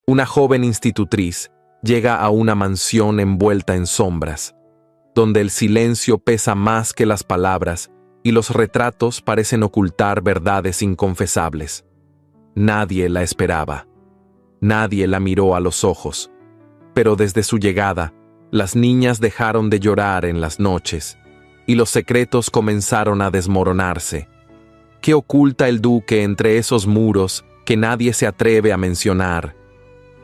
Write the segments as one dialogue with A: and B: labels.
A: Una joven institutriz llega a una mansión envuelta en sombras, donde el silencio pesa más que las palabras y los retratos parecen ocultar verdades inconfesables. Nadie la esperaba. Nadie la miró a los ojos. Pero desde su llegada, las niñas dejaron de llorar en las noches y los secretos comenzaron a desmoronarse. ¿Qué oculta el duque entre esos muros que nadie se atreve a mencionar?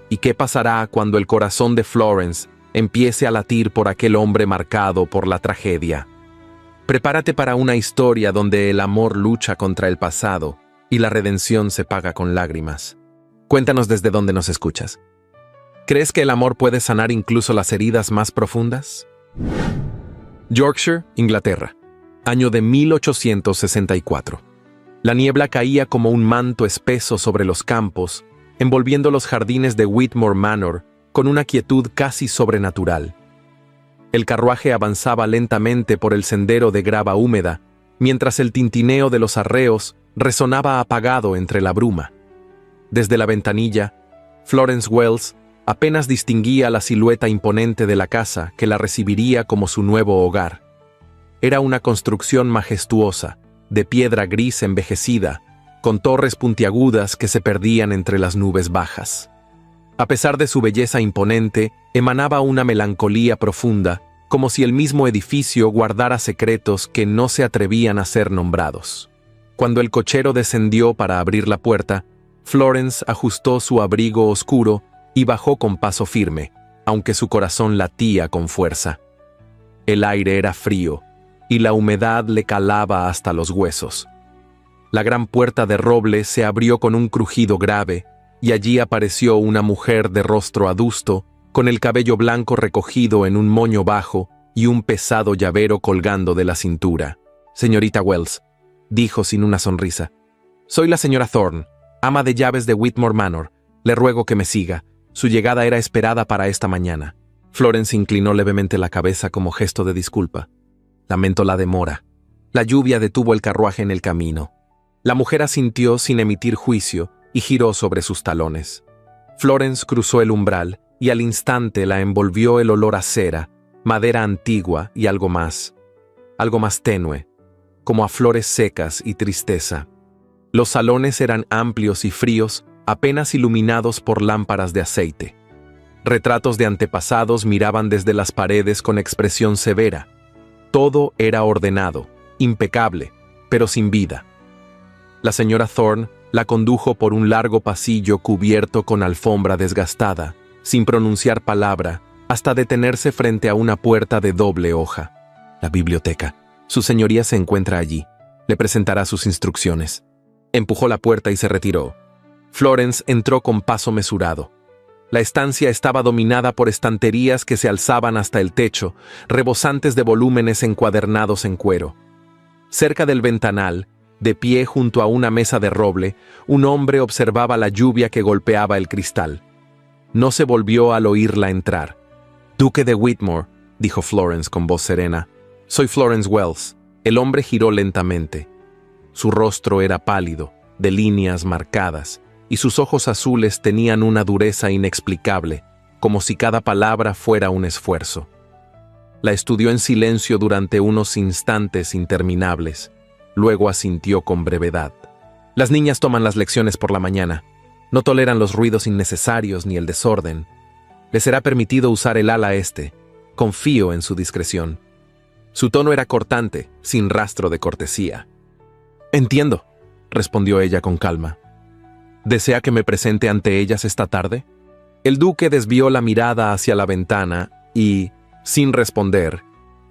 A: ¿Y qué pasará cuando el corazón de Florence empiece a latir por aquel hombre marcado por la tragedia? Prepárate para una historia donde el amor lucha contra el pasado y la redención se paga con lágrimas. Cuéntanos desde dónde nos escuchas. ¿Crees que el amor puede sanar incluso las heridas más profundas? Yorkshire, Inglaterra. Año de 1864. La niebla caía como un manto espeso sobre los campos, envolviendo los jardines de Whitmore Manor con una quietud casi sobrenatural. El carruaje avanzaba lentamente por el sendero de grava húmeda, mientras el tintineo de los arreos resonaba apagado entre la bruma. Desde la ventanilla, Florence Wells apenas distinguía la silueta imponente de la casa que la recibiría como su nuevo hogar. Era una construcción majestuosa, de piedra gris envejecida, con torres puntiagudas que se perdían entre las nubes bajas. A pesar de su belleza imponente, emanaba una melancolía profunda, como si el mismo edificio guardara secretos que no se atrevían a ser nombrados. Cuando el cochero descendió para abrir la puerta, Florence ajustó su abrigo oscuro y bajó con paso firme, aunque su corazón latía con fuerza. El aire era frío, y la humedad le calaba hasta los huesos. La gran puerta de roble se abrió con un crujido grave, y allí apareció una mujer de rostro adusto, con el cabello blanco recogido en un moño bajo y un pesado llavero colgando de la cintura. «Señorita Wells», dijo sin una sonrisa, «soy la señora Thorne, ama de llaves de Whitmore Manor. Le ruego que me siga. Su llegada era esperada para esta mañana». Florence inclinó levemente la cabeza como gesto de disculpa. «Lamento la demora. La lluvia detuvo el carruaje en el camino». La mujer asintió sin emitir juicio y giró sobre sus talones. Florence cruzó el umbral y al instante la envolvió el olor a cera, madera antigua y algo más tenue, como a flores secas y tristeza. Los salones eran amplios y fríos, apenas iluminados por lámparas de aceite. Retratos de antepasados miraban desde las paredes con expresión severa. Todo era ordenado, impecable, pero sin vida. La señora Thorne la condujo por un largo pasillo cubierto con alfombra desgastada, sin pronunciar palabra, hasta detenerse frente a una puerta de doble hoja. «La biblioteca. Su señoría se encuentra allí. Le presentará sus instrucciones». Empujó la puerta y se retiró. Florence entró con paso mesurado. La estancia estaba dominada por estanterías que se alzaban hasta el techo, rebosantes de volúmenes encuadernados en cuero. Cerca del ventanal, de pie junto a una mesa de roble, un hombre observaba la lluvia que golpeaba el cristal. No se volvió al oírla entrar. «Duque de Whitmore», dijo Florence con voz serena. «Soy Florence Wells». El hombre giró lentamente. Su rostro era pálido, de líneas marcadas, y sus ojos azules tenían una dureza inexplicable, como si cada palabra fuera un esfuerzo. La estudió en silencio durante unos instantes interminables. Luego asintió con brevedad. «Las niñas toman las lecciones por la mañana. No toleran los ruidos innecesarios ni el desorden. Les será permitido usar el ala este. Confío en su discreción». Su tono era cortante, sin rastro de cortesía. «Entiendo», respondió ella con calma. «¿Desea que me presente ante ellas esta tarde?» El duque desvió la mirada hacia la ventana y, sin responder,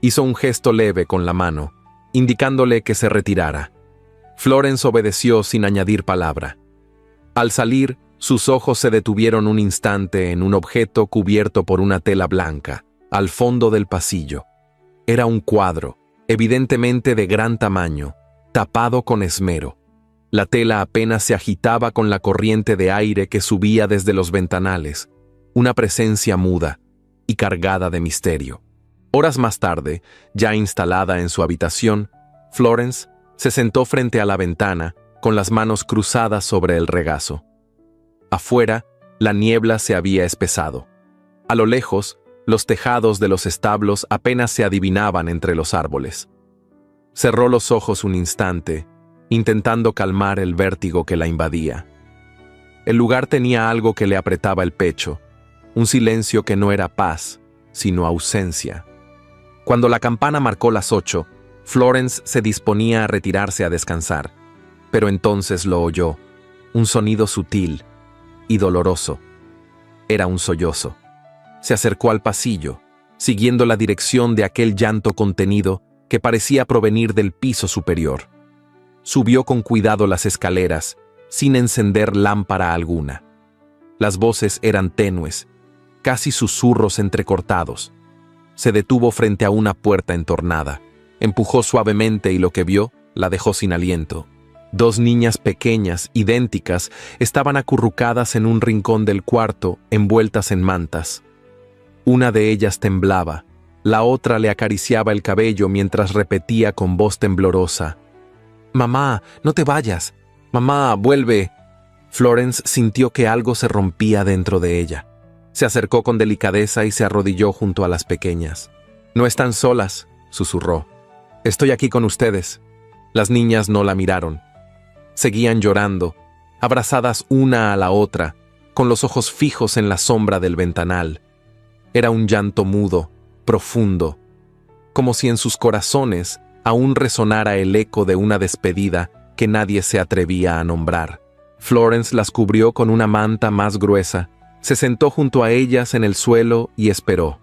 A: hizo un gesto leve con la mano, indicándole que se retirara. Florence obedeció sin añadir palabra. Al salir, sus ojos se detuvieron un instante en un objeto cubierto por una tela blanca, al fondo del pasillo. Era un cuadro, evidentemente de gran tamaño, tapado con esmero. La tela apenas se agitaba con la corriente de aire que subía desde los ventanales, una presencia muda y cargada de misterio. Horas más tarde, ya instalada en su habitación, Florence se sentó frente a la ventana, con las manos cruzadas sobre el regazo. Afuera, La niebla se había espesado. A lo lejos, los tejados de los establos apenas se adivinaban entre los árboles. Cerró los ojos un instante, intentando calmar el vértigo que la invadía. El lugar tenía algo que le apretaba el pecho, un silencio que no era paz, sino ausencia. Cuando la campana marcó las 8, Florence se disponía a retirarse a descansar, pero entonces lo oyó, un sonido sutil y doloroso. Era un sollozo. Se acercó al pasillo, siguiendo la dirección de aquel llanto contenido que parecía provenir del piso superior. Subió con cuidado las escaleras, sin encender lámpara alguna. Las voces eran tenues, casi susurros entrecortados. Se detuvo frente a una puerta entornada. Empujó suavemente y lo que vio la dejó sin aliento. 2 niñas pequeñas, idénticas, estaban acurrucadas en un rincón del cuarto, envueltas en mantas. Una de ellas temblaba, la otra le acariciaba el cabello mientras repetía con voz temblorosa: «Mamá, no te vayas. Mamá, vuelve». Florence sintió que algo se rompía dentro de ella. Se acercó con delicadeza y se arrodilló junto a las pequeñas. «No están solas», susurró. «Estoy aquí con ustedes». Las niñas no la miraron. Seguían llorando, abrazadas una a la otra, con los ojos fijos en la sombra del ventanal. Era un llanto mudo, profundo, como si en sus corazones aún resonara el eco de una despedida que nadie se atrevía a nombrar. Florence las cubrió con una manta más gruesa, se sentó junto a ellas en el suelo y esperó.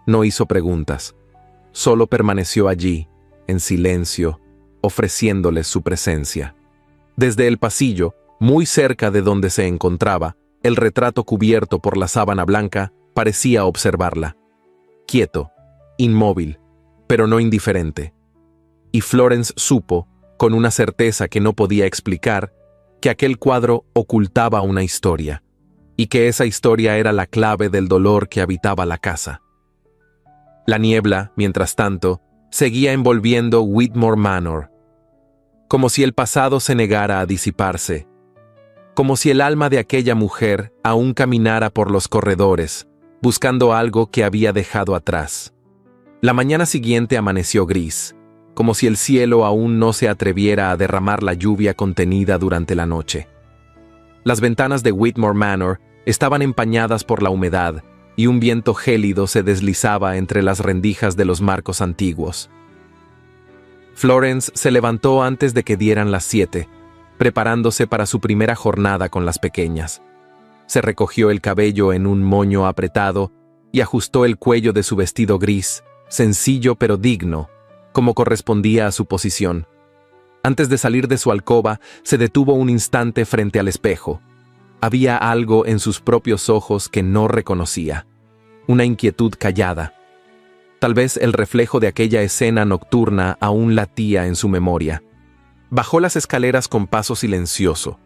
A: No hizo preguntas, solo permaneció allí, en silencio, ofreciéndoles su presencia. Desde el pasillo, muy cerca de donde se encontraba, el retrato cubierto por la sábana blanca parecía observarla. Quieto, inmóvil, pero no indiferente. Y Florence supo, con una certeza que no podía explicar, que aquel cuadro ocultaba una historia, y que esa historia era la clave del dolor que habitaba la casa. La niebla, mientras tanto, seguía envolviendo Whitmore Manor, como si el pasado se negara a disiparse, como si el alma de aquella mujer aún caminara por los corredores, buscando algo que había dejado atrás. La mañana siguiente amaneció gris, como si el cielo aún no se atreviera a derramar la lluvia contenida durante la noche. Las ventanas de Whitmore Manor estaban empañadas por la humedad, y un viento gélido se deslizaba entre las rendijas de los marcos antiguos. Florence se levantó antes de que dieran las 7, preparándose para su primera jornada con las pequeñas. Se recogió el cabello en un moño apretado y ajustó el cuello de su vestido gris, sencillo pero digno, como correspondía a su posición. Antes de salir de su alcoba, se detuvo un instante frente al espejo. Había algo en sus propios ojos que no reconocía, una inquietud callada. Tal vez el reflejo de aquella escena nocturna aún latía en su memoria. Bajó las escaleras con paso silencioso,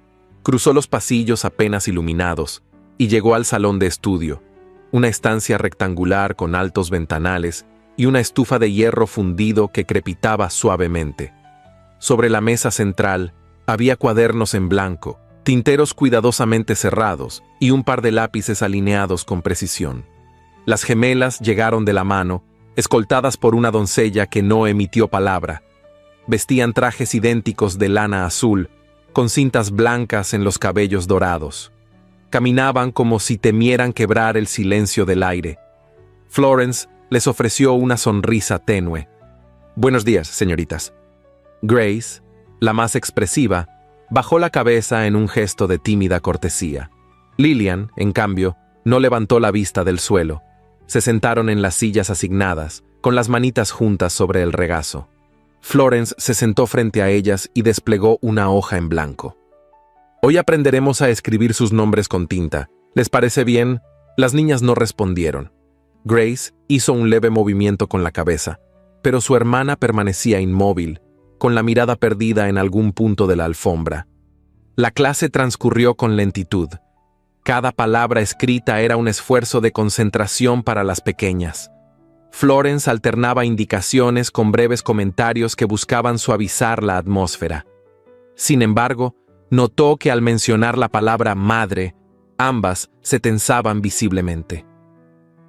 A: cruzó los pasillos apenas iluminados y llegó al salón de estudio, una estancia rectangular con altos ventanales y una estufa de hierro fundido que crepitaba suavemente. Sobre la mesa central había cuadernos en blanco, tinteros cuidadosamente cerrados y un par de lápices alineados con precisión. Las gemelas llegaron de la mano, escoltadas por una doncella que no emitió palabra. Vestían trajes idénticos de lana azul, con cintas blancas en los cabellos dorados. Caminaban como si temieran quebrar el silencio del aire. Florence les ofreció una sonrisa tenue. «Buenos días, señoritas». Grace, la más expresiva, bajó la cabeza en un gesto de tímida cortesía. Lillian, en cambio, no levantó la vista del suelo. Se sentaron en las sillas asignadas, con las manitas juntas sobre el regazo. Florence se sentó frente a ellas y desplegó una hoja en blanco. «Hoy aprenderemos a escribir sus nombres con tinta. ¿Les parece bien?» Las niñas no respondieron. Grace hizo un leve movimiento con la cabeza, pero su hermana permanecía inmóvil, con la mirada perdida en algún punto de la alfombra. La clase transcurrió con lentitud. Cada palabra escrita era un esfuerzo de concentración para las pequeñas. Florence alternaba indicaciones con breves comentarios que buscaban suavizar la atmósfera. Sin embargo, notó que al mencionar la palabra madre, Ambas se tensaban visiblemente.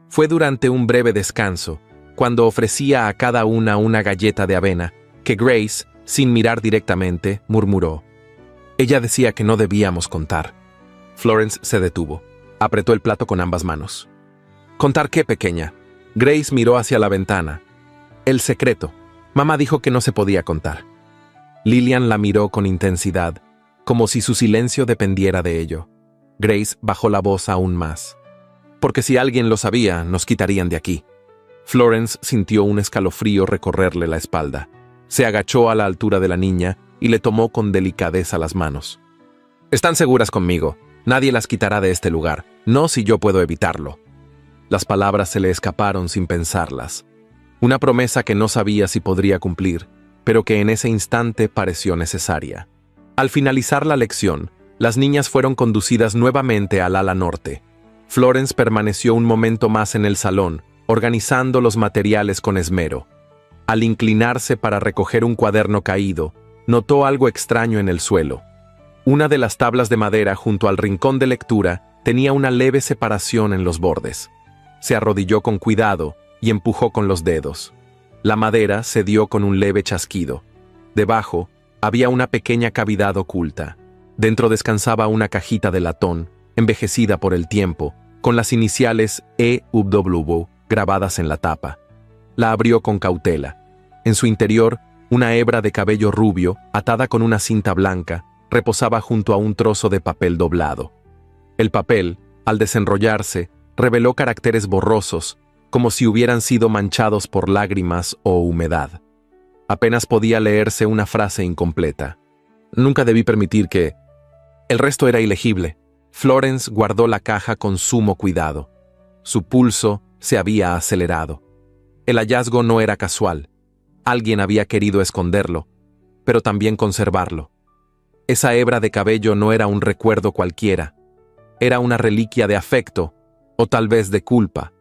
A: Fue durante un breve descanso, cuando ofrecía a cada una galleta de avena, que Grace, sin mirar directamente, murmuró. Ella decía que no debíamos contar. Florence se detuvo. Apretó el plato con ambas manos. ¿Contar qué, pequeña? Grace miró hacia la ventana. El secreto. Mamá dijo que no se podía contar. Lillian la miró con intensidad, como si su silencio dependiera de ello. Grace bajó la voz aún más. Porque si alguien lo sabía, nos quitarían de aquí. Florence sintió un escalofrío recorrerle la espalda. Se agachó a la altura de la niña y le tomó con delicadeza las manos. Están seguras conmigo. Nadie las quitará de este lugar, no si yo puedo evitarlo. Las palabras se le escaparon sin pensarlas. Una promesa que no sabía si podría cumplir, pero que en ese instante pareció necesaria. Al finalizar la lección, las niñas fueron conducidas nuevamente al ala norte. Florence permaneció un momento más en el salón, organizando los materiales con esmero. Al inclinarse para recoger un cuaderno caído, notó algo extraño en el suelo. Una de las tablas de madera junto al rincón de lectura tenía una leve separación en los bordes. Se arrodilló con cuidado y empujó con los dedos. La madera cedió con un leve chasquido. Debajo había una pequeña cavidad oculta. Dentro descansaba una cajita de latón, envejecida por el tiempo, con las iniciales EW grabadas en la tapa. La abrió con cautela. En su interior, una hebra de cabello rubio, atada con una cinta blanca, reposaba junto a un trozo de papel doblado. El papel, al desenrollarse, reveló caracteres borrosos, como si hubieran sido manchados por lágrimas o humedad. Apenas podía leerse una frase incompleta. Nunca debí permitir que... El resto era ilegible. Florence guardó la caja con sumo cuidado. Su pulso se había acelerado. El hallazgo no era casual. Alguien había querido esconderlo, pero también conservarlo. Esa hebra de cabello no era un recuerdo cualquiera. Era una reliquia de afecto, o tal vez de culpa.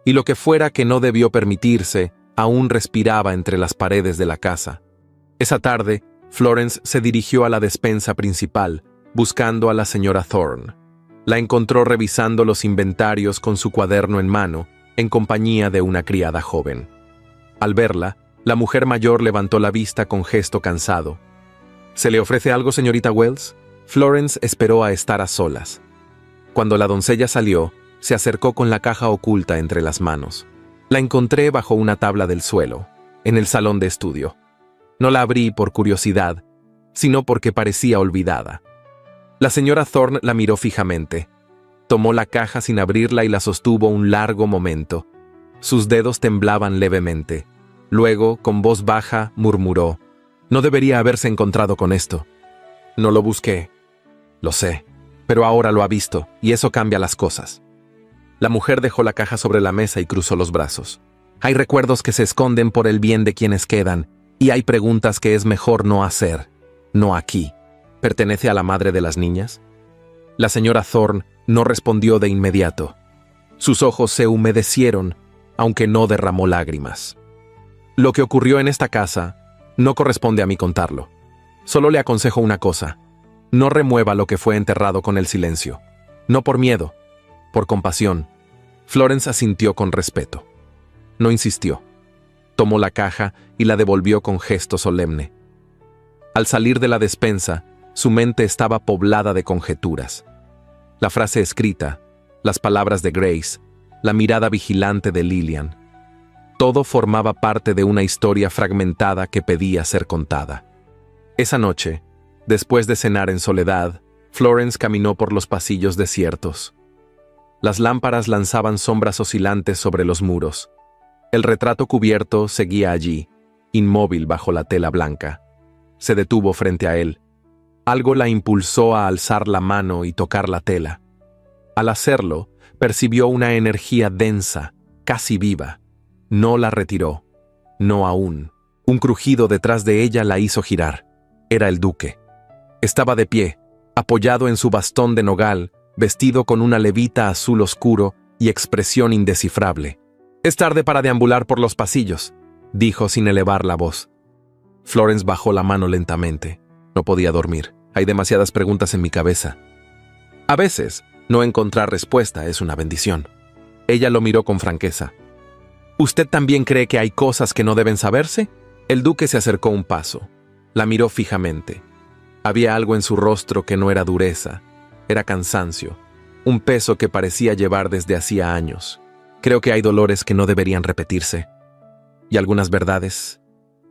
A: Y lo que fuera que no debió permitirse, aún respiraba entre las paredes de la casa. Esa tarde, Florence se dirigió a la despensa principal, buscando a la señora Thorne. La encontró revisando los inventarios con su cuaderno en mano, en compañía de una criada joven. Al verla, la mujer mayor levantó la vista con gesto cansado. ¿Se le ofrece algo, señorita Wells? Florence esperó a estar a solas. Cuando la doncella salió, se acercó con la caja oculta entre las manos. La encontré bajo una tabla del suelo, en el salón de estudio. No la abrí por curiosidad, sino porque parecía olvidada. La señora Thorne la miró fijamente. Tomó la caja sin abrirla y la sostuvo un largo momento. Sus dedos temblaban levemente. Luego, con voz baja, murmuró: «No debería haberse encontrado con esto. No lo busqué. Lo sé, pero ahora lo ha visto, y eso cambia las cosas». La mujer dejó la caja sobre la mesa y cruzó los brazos. Hay recuerdos que se esconden por el bien de quienes quedan, y hay preguntas que es mejor no hacer. No aquí. ¿Pertenece a la madre de las niñas? La señora Thorne no respondió de inmediato. Sus ojos se humedecieron, aunque no derramó lágrimas. Lo que ocurrió en esta casa no corresponde a mí contarlo. Solo le aconsejo una cosa: no remueva lo que fue enterrado con el silencio. No por miedo, por compasión. Florence asintió con respeto. No insistió. Tomó la caja y la devolvió con gesto solemne. Al salir de la despensa, su mente estaba poblada de conjeturas. La frase escrita, las palabras de Grace, la mirada vigilante de Lillian. Todo formaba parte de una historia fragmentada que pedía ser contada. Esa noche, después de cenar en soledad, Florence caminó por los pasillos desiertos. Las lámparas lanzaban sombras oscilantes sobre los muros. El retrato cubierto seguía allí, inmóvil bajo la tela blanca. Se detuvo frente a él. Algo la impulsó a alzar la mano y tocar la tela. Al hacerlo, percibió una energía densa, casi viva. No la retiró. No aún. Un crujido detrás de ella la hizo girar. Era el duque. Estaba de pie, apoyado en su bastón de nogal, vestido con una levita azul oscuro y expresión indescifrable. «Es tarde para deambular por los pasillos», dijo sin elevar la voz. Florence bajó la mano lentamente. No podía dormir. Hay demasiadas preguntas en mi cabeza. A veces, No encontrar respuesta es una bendición. Ella lo miró con franqueza. ¿Usted también cree que hay cosas que no deben saberse? El duque se acercó un paso. La miró fijamente. Había algo en su rostro que no era dureza, era cansancio, un peso que parecía llevar desde hacía años. Creo que hay dolores que no deberían repetirse. Y algunas verdades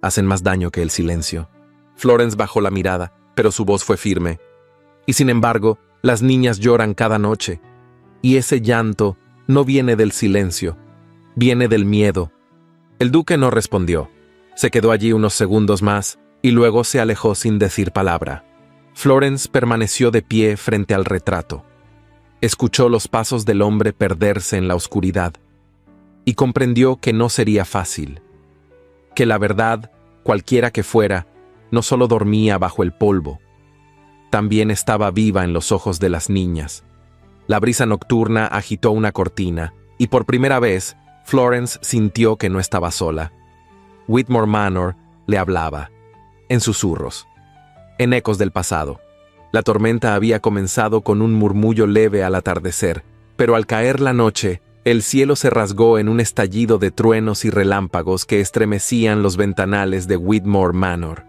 A: hacen más daño que el silencio. Florence bajó la mirada, pero su voz fue firme. Y sin embargo, las niñas lloran cada noche. Y ese llanto no viene del silencio, viene del miedo. El duque no respondió. Se quedó allí unos segundos más y luego se alejó sin decir palabra. Florence permaneció de pie frente al retrato. Escuchó los pasos del hombre perderse en la oscuridad y comprendió que no sería fácil, que la verdad, cualquiera que fuera, no solo dormía bajo el polvo, también estaba viva en los ojos de las niñas. La brisa nocturna agitó una cortina y por primera vez Florence sintió que no estaba sola. Whitmore Manor le hablaba, en susurros, en ecos del pasado. La tormenta había comenzado con un murmullo leve al atardecer, pero al caer la noche, el cielo se rasgó en un estallido de truenos y relámpagos que estremecían los ventanales de Whitmore Manor.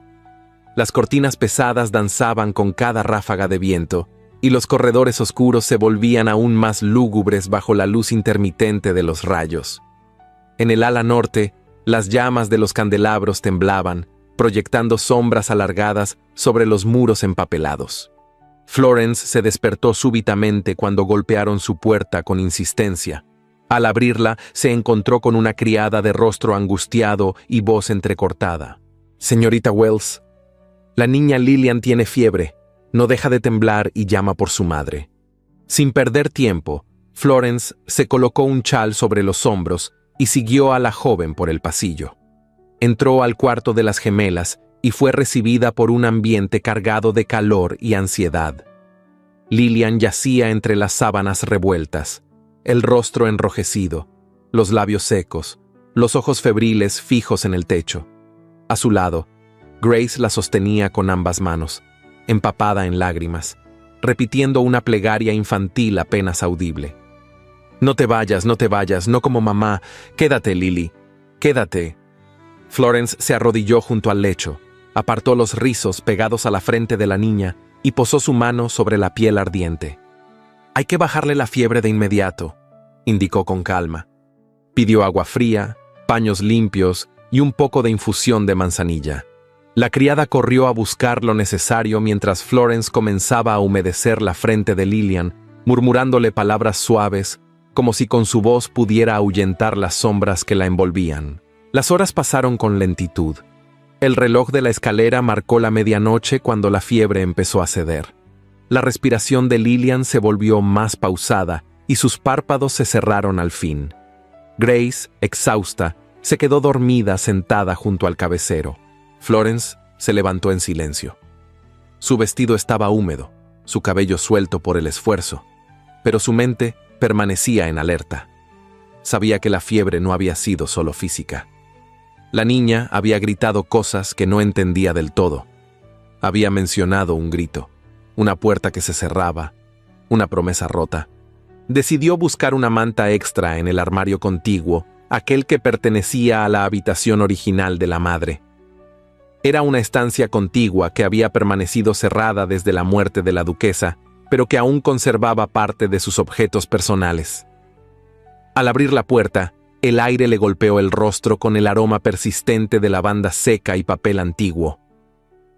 A: Las cortinas pesadas danzaban con cada ráfaga de viento, y los corredores oscuros se volvían aún más lúgubres bajo la luz intermitente de los rayos. En el ala norte, las llamas de los candelabros temblaban, proyectando sombras alargadas sobre los muros empapelados. Florence se despertó súbitamente cuando golpearon su puerta con insistencia. Al abrirla, se encontró con una criada de rostro angustiado y voz entrecortada. «Señorita Wells, la niña Lillian tiene fiebre, no deja de temblar y llama por su madre». Sin perder tiempo, Florence se colocó un chal sobre los hombros y siguió a la joven por el pasillo. Entró al cuarto de las gemelas y fue recibida por un ambiente cargado de calor y ansiedad. Lillian yacía entre las sábanas revueltas, el rostro enrojecido, los labios secos, los ojos febriles fijos en el techo. A su lado, Grace la sostenía con ambas manos, empapada en lágrimas, repitiendo una plegaria infantil apenas audible. No te vayas, no como mamá. Quédate, Lily, quédate». Florence se arrodilló junto al lecho, apartó los rizos pegados a la frente de la niña y posó su mano sobre la piel ardiente. «Hay que bajarle la fiebre de inmediato», indicó con calma. Pidió agua fría, paños limpios y un poco de infusión de manzanilla. La criada corrió a buscar lo necesario mientras Florence comenzaba a humedecer la frente de Lillian, murmurándole palabras suaves, como si con su voz pudiera ahuyentar las sombras que la envolvían. Las horas pasaron con lentitud. El reloj de la escalera marcó la medianoche cuando la fiebre empezó a ceder. La respiración de Lillian se volvió más pausada y sus párpados se cerraron al fin. Grace, exhausta, se quedó dormida sentada junto al cabecero. Florence se levantó en silencio. Su vestido estaba húmedo, su cabello suelto por el esfuerzo, pero su mente permanecía en alerta. Sabía que la fiebre no había sido solo física. La niña había gritado cosas que no entendía del todo. Había mencionado un grito, una puerta que se cerraba, una promesa rota. Decidió buscar una manta extra en el armario contiguo, aquel que pertenecía a la habitación original de la madre. Era una estancia contigua que había permanecido cerrada desde la muerte de la duquesa, pero que aún conservaba parte de sus objetos personales. Al abrir la puerta, el aire le golpeó el rostro con el aroma persistente de lavanda seca y papel antiguo.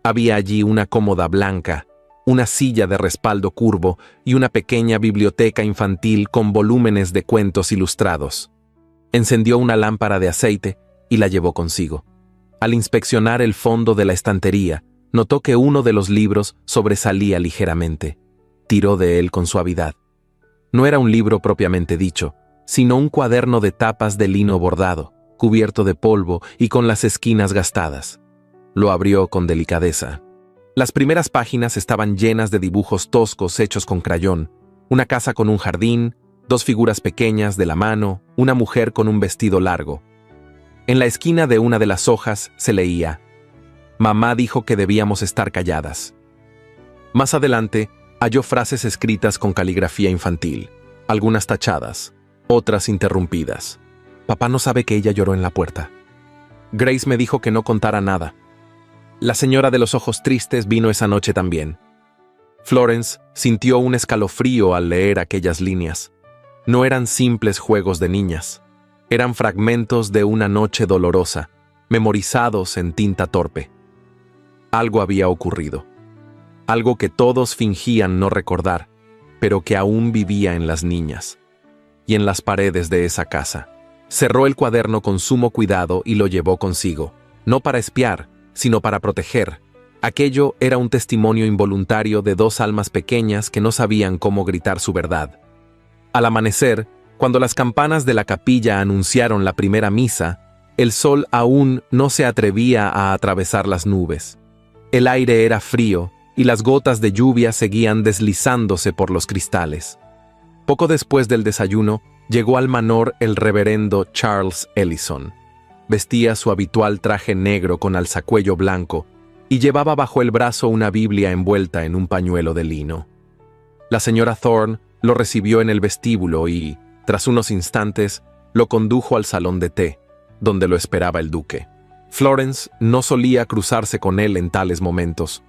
A: Había allí una cómoda blanca, una silla de respaldo curvo y una pequeña biblioteca infantil con volúmenes de cuentos ilustrados. Encendió una lámpara de aceite y la llevó consigo. Al inspeccionar el fondo de la estantería, notó que uno de los libros sobresalía ligeramente. Tiró de él con suavidad. No era un libro propiamente dicho, sino un cuaderno de tapas de lino bordado, cubierto de polvo y con las esquinas gastadas. Lo abrió con delicadeza. Las primeras páginas estaban llenas de dibujos toscos hechos con crayón, una casa con un jardín, dos figuras pequeñas de la mano, una mujer con un vestido largo. En la esquina de una de las hojas se leía: «Mamá dijo que debíamos estar calladas». Más adelante, Halló frases escritas con caligrafía infantil, algunas tachadas, otras interrumpidas. Papá no sabe que ella lloró en la puerta. Grace me dijo que no contara nada. La señora de los ojos tristes vino esa noche también. Florence sintió un escalofrío al leer aquellas líneas. No eran simples juegos de niñas. Eran fragmentos de una noche dolorosa, memorizados en tinta torpe. Algo había ocurrido. Algo que todos fingían no recordar, pero que aún vivía en las niñas y en las paredes de esa casa. Cerró el cuaderno con sumo cuidado y lo llevó consigo, no para espiar, sino para proteger. Aquello era un testimonio involuntario de dos almas pequeñas que no sabían cómo gritar su verdad. Al amanecer, cuando las campanas de la capilla anunciaron la primera misa, el sol aún no se atrevía a atravesar las nubes. El aire era frío y las gotas de lluvia seguían deslizándose por los cristales. Poco después del desayuno, llegó al manor el reverendo Charles Ellison. Vestía su habitual traje negro con alzacuello blanco y llevaba bajo el brazo una Biblia envuelta en un pañuelo de lino. La señora Thorne lo recibió en el vestíbulo y, tras unos instantes, lo condujo al salón de té, donde lo esperaba el duque. Florence no solía cruzarse con él en tales momentos,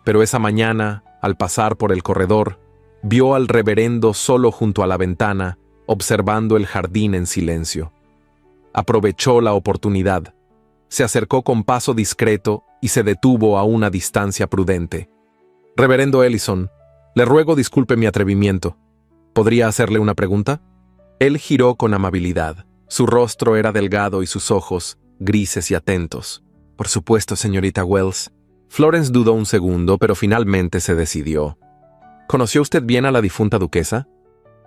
A: pero esa mañana, al pasar por el corredor, vio al reverendo solo junto a la ventana, observando el jardín en silencio. Aprovechó la oportunidad. Se acercó con paso discreto y se detuvo a una distancia prudente. «Reverendo Ellison, le ruego disculpe mi atrevimiento. ¿Podría hacerle una pregunta?» Él giró con amabilidad. Su rostro era delgado y sus ojos, grises y atentos. «Por supuesto, señorita Wells». Florence dudó un segundo, pero finalmente se decidió. «¿Conoció usted bien a la difunta duquesa?»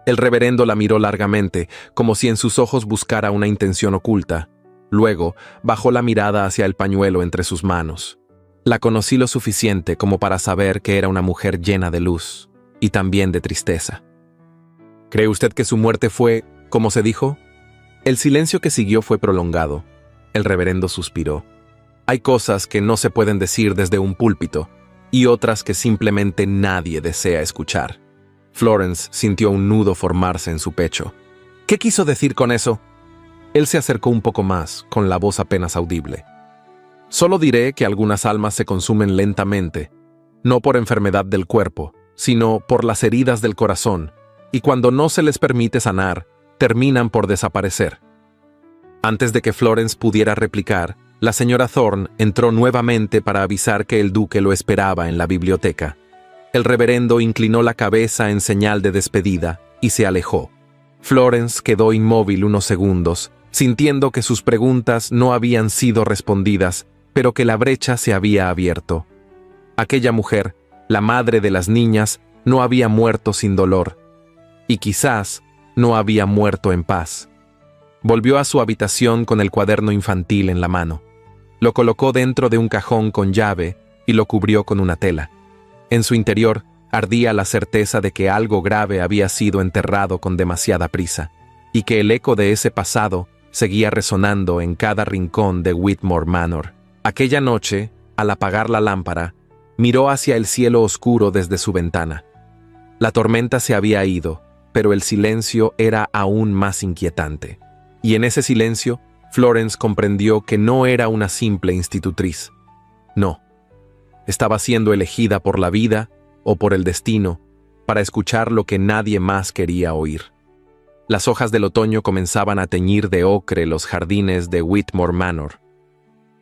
A: El reverendo la miró largamente, como si en sus ojos buscara una intención oculta. Luego, bajó la mirada hacia el pañuelo entre sus manos. «La conocí lo suficiente como para saber que era una mujer llena de luz, y también de tristeza». «¿Cree usted que su muerte fue, como se dijo?» El silencio que siguió fue prolongado. El reverendo suspiró. «Hay cosas que no se pueden decir desde un púlpito, y otras que simplemente nadie desea escuchar». Florence sintió un nudo formarse en su pecho. «¿Qué quiso decir con eso?» Él se acercó un poco más, con la voz apenas audible. «Solo diré que algunas almas se consumen lentamente, no por enfermedad del cuerpo, sino por las heridas del corazón, y cuando no se les permite sanar, terminan por desaparecer». Antes de que Florence pudiera replicar, la señora Thorne entró nuevamente para avisar que el duque lo esperaba en la biblioteca. El reverendo inclinó la cabeza en señal de despedida y se alejó. Florence quedó inmóvil unos segundos, sintiendo que sus preguntas no habían sido respondidas, pero que la brecha se había abierto. Aquella mujer, la madre de las niñas, no había muerto sin dolor, y quizás no había muerto en paz. Volvió a su habitación con el cuaderno infantil en la mano. Lo colocó dentro de un cajón con llave y lo cubrió con una tela. En su interior ardía la certeza de que algo grave había sido enterrado con demasiada prisa, y que el eco de ese pasado seguía resonando en cada rincón de Whitmore Manor. Aquella noche, al apagar la lámpara, miró hacia el cielo oscuro desde su ventana. La tormenta se había ido, pero el silencio era aún más inquietante. Y en ese silencio, Florence comprendió que no era una simple institutriz. No. Estaba siendo elegida por la vida o por el destino para escuchar lo que nadie más quería oír. Las hojas del otoño comenzaban a teñir de ocre los jardines de Whitmore Manor.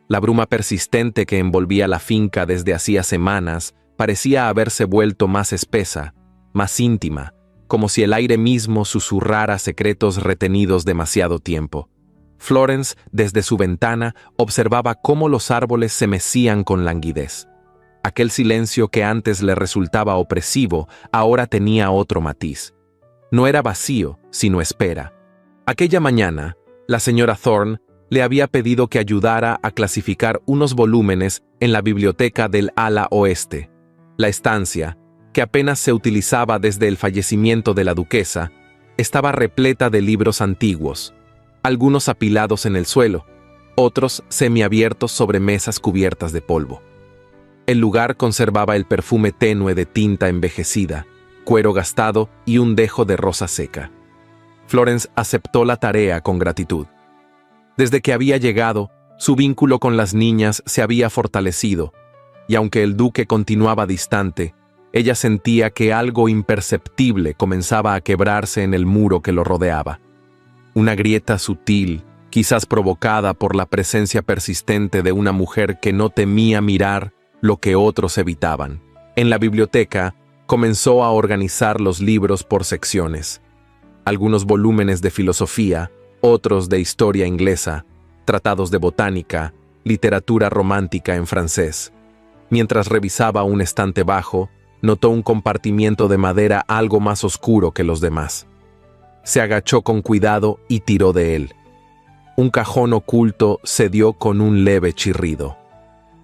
A: La bruma persistente que envolvía la finca desde hacía semanas parecía haberse vuelto más espesa, más íntima, como si el aire mismo susurrara secretos retenidos demasiado tiempo. Florence, desde su ventana, observaba cómo los árboles se mecían con languidez. Aquel silencio que antes le resultaba opresivo, ahora tenía otro matiz. No era vacío, sino espera. Aquella mañana, la señora Thorne le había pedido que ayudara a clasificar unos volúmenes en la biblioteca del ala oeste. La estancia, que apenas se utilizaba desde el fallecimiento de la duquesa, estaba repleta de libros antiguos, algunos apilados en el suelo, otros semiabiertos sobre mesas cubiertas de polvo. El lugar conservaba el perfume tenue de tinta envejecida, cuero gastado y un dejo de rosa seca. Florence aceptó la tarea con gratitud. Desde que había llegado, su vínculo con las niñas se había fortalecido, y aunque el duque continuaba distante, ella sentía que algo imperceptible comenzaba a quebrarse en el muro que lo rodeaba. Una grieta sutil, quizás provocada por la presencia persistente de una mujer que no temía mirar lo que otros evitaban. En la biblioteca, comenzó a organizar los libros por secciones. Algunos volúmenes de filosofía, otros de historia inglesa, tratados de botánica, literatura romántica en francés. Mientras revisaba un estante bajo, notó un compartimiento de madera algo más oscuro que los demás. Se agachó con cuidado y tiró de él. Un cajón oculto cedió con un leve chirrido.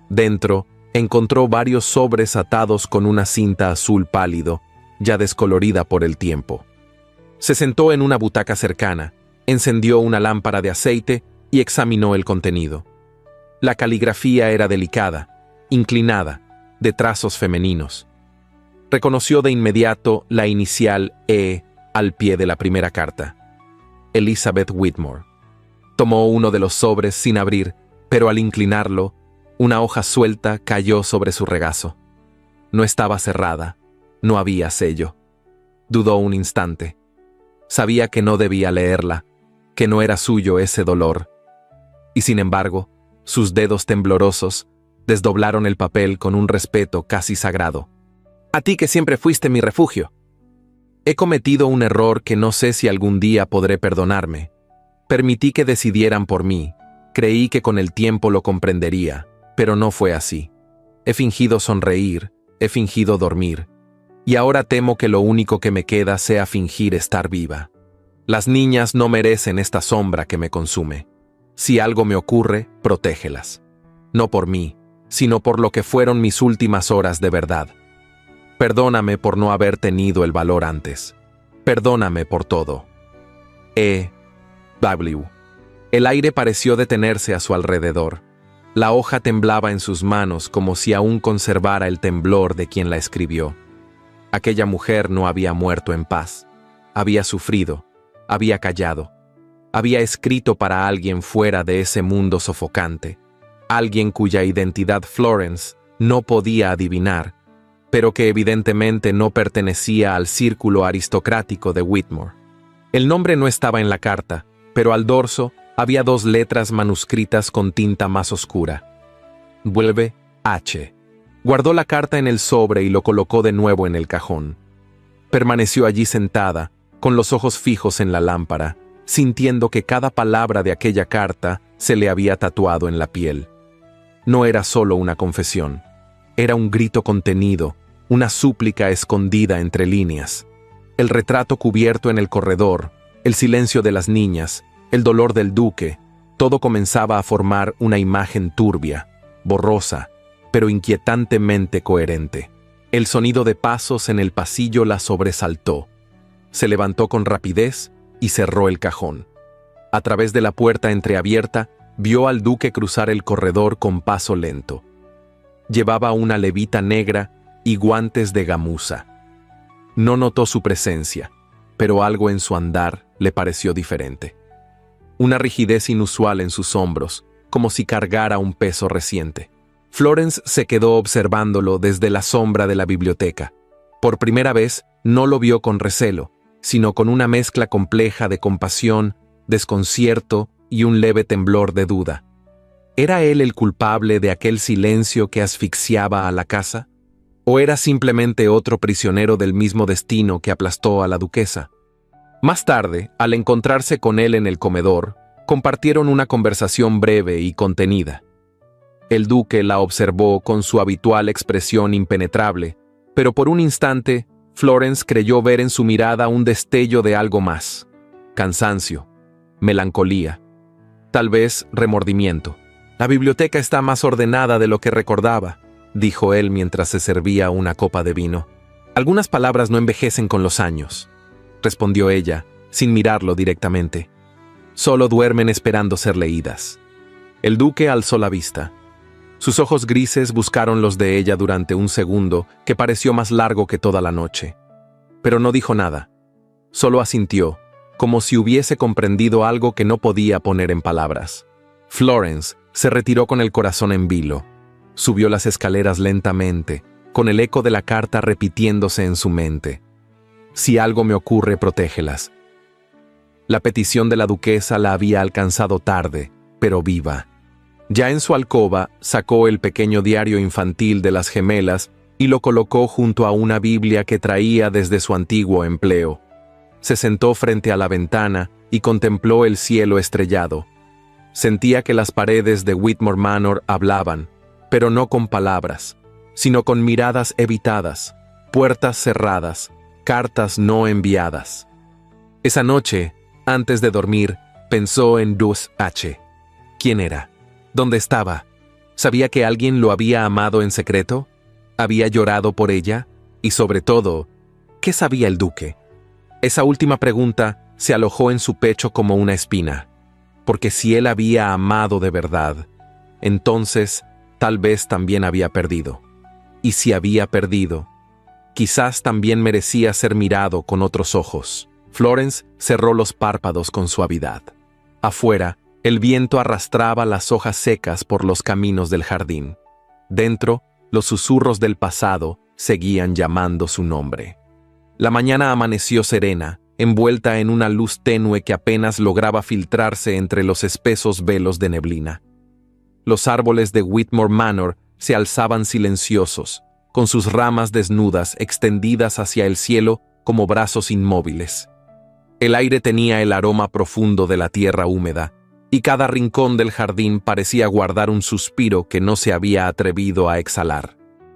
A: Dentro, encontró varios sobres atados con una cinta azul pálido, ya descolorida por el tiempo. Se sentó en una butaca cercana, encendió una lámpara de aceite y examinó el contenido. La caligrafía era delicada, inclinada, de trazos femeninos. Reconoció de inmediato la inicial E al pie de la primera carta. Elizabeth Whitmore. Tomó uno de los sobres sin abrir, pero al inclinarlo, una hoja suelta cayó sobre su regazo. No estaba cerrada, no había sello. Dudó un instante. Sabía que no debía leerla, que no era suyo ese dolor. Y sin embargo, sus dedos temblorosos desdoblaron el papel con un respeto casi sagrado. A ti que siempre fuiste mi refugio. He cometido un error que no sé si algún día podré perdonarme. Permití que decidieran por mí. Creí que con el tiempo lo comprendería, pero no fue así. He fingido sonreír, he fingido dormir. Y ahora temo que lo único que me queda sea fingir estar viva. Las niñas no merecen esta sombra que me consume. Si algo me ocurre, protégelas. No por mí, sino por lo que fueron mis últimas horas de verdad. Perdóname por no haber tenido el valor antes. Perdóname por todo. E.W. El aire pareció detenerse a su alrededor. La hoja temblaba en sus manos como si aún conservara el temblor de quien la escribió. Aquella mujer no había muerto en paz. Había sufrido, había callado. Había escrito para alguien fuera de ese mundo sofocante. Alguien cuya identidad Florence no podía adivinar, pero que evidentemente no pertenecía al círculo aristocrático de Whitmore. El nombre no estaba en la carta, pero al dorso había 2 letras manuscritas con tinta más oscura. Vuelve H. Guardó la carta en el sobre y lo colocó de nuevo en el cajón. Permaneció allí sentada, con los ojos fijos en la lámpara, sintiendo que cada palabra de aquella carta se le había tatuado en la piel. No era solo una confesión. Era un grito contenido, una súplica escondida entre líneas. El retrato cubierto en el corredor, el silencio de las niñas, el dolor del duque, todo comenzaba a formar una imagen turbia, borrosa, pero inquietantemente coherente. El sonido de pasos en el pasillo la sobresaltó. Se levantó con rapidez y cerró el cajón. A través de la puerta entreabierta, vio al duque cruzar el corredor con paso lento. Llevaba una levita negra y guantes de gamuza. No notó su presencia, pero algo en su andar le pareció diferente. Una rigidez inusual en sus hombros, como si cargara un peso reciente. Florence se quedó observándolo desde la sombra de la biblioteca. Por primera vez, no lo vio con recelo, sino con una mezcla compleja de compasión, desconcierto y un leve temblor de duda. ¿Era él el culpable de aquel silencio que asfixiaba a la casa? ¿O era simplemente otro prisionero del mismo destino que aplastó a la duquesa? Más tarde, al encontrarse con él en el comedor, compartieron una conversación breve y contenida. El duque la observó con su habitual expresión impenetrable, pero por un instante, Florence creyó ver en su mirada un destello de algo más: cansancio, melancolía, tal vez remordimiento. La biblioteca está más ordenada de lo que recordaba, dijo él mientras se servía una copa de vino. Algunas palabras no envejecen con los años, respondió ella, sin mirarlo directamente. Solo duermen esperando ser leídas. El duque alzó la vista. Sus ojos grises buscaron los de ella durante un segundo que pareció más largo que toda la noche. pero no dijo nada. Solo asintió, como si hubiese comprendido algo que no podía poner en palabras. Florence se retiró con el corazón en vilo. Subió las escaleras lentamente, con el eco de la carta repitiéndose en su mente. Si algo me ocurre, protégelas. La petición de la duquesa la había alcanzado tarde, pero viva. Ya en su alcoba, sacó el pequeño diario infantil de las gemelas y lo colocó junto a una Biblia que traía desde su antiguo empleo. Se sentó frente a la ventana y contempló el cielo estrellado. Sentía que las paredes de Whitmore Manor hablaban, pero no con palabras, sino con miradas evitadas, puertas cerradas, cartas no enviadas. Esa noche, antes de dormir, pensó en Dus H. ¿Quién era? ¿Dónde estaba? ¿Sabía que alguien lo había amado en secreto? ¿Había llorado por ella? Y sobre todo, ¿qué sabía el duque? Esa última pregunta se alojó en su pecho como una espina, porque si él había amado de verdad, entonces tal vez también había perdido. Y si había perdido, quizás también merecía ser mirado con otros ojos. Florence cerró los párpados con suavidad. Afuera, el viento arrastraba las hojas secas por los caminos del jardín. Dentro, los susurros del pasado seguían llamando su nombre. La mañana amaneció serena, envuelta en una luz tenue que apenas lograba filtrarse entre los espesos velos de neblina. Los árboles de Whitmore Manor se alzaban silenciosos, con sus ramas desnudas extendidas hacia el cielo como brazos inmóviles. El aire tenía el aroma profundo de la tierra húmeda, y cada rincón del jardín parecía guardar un suspiro que no se había atrevido a exhalar.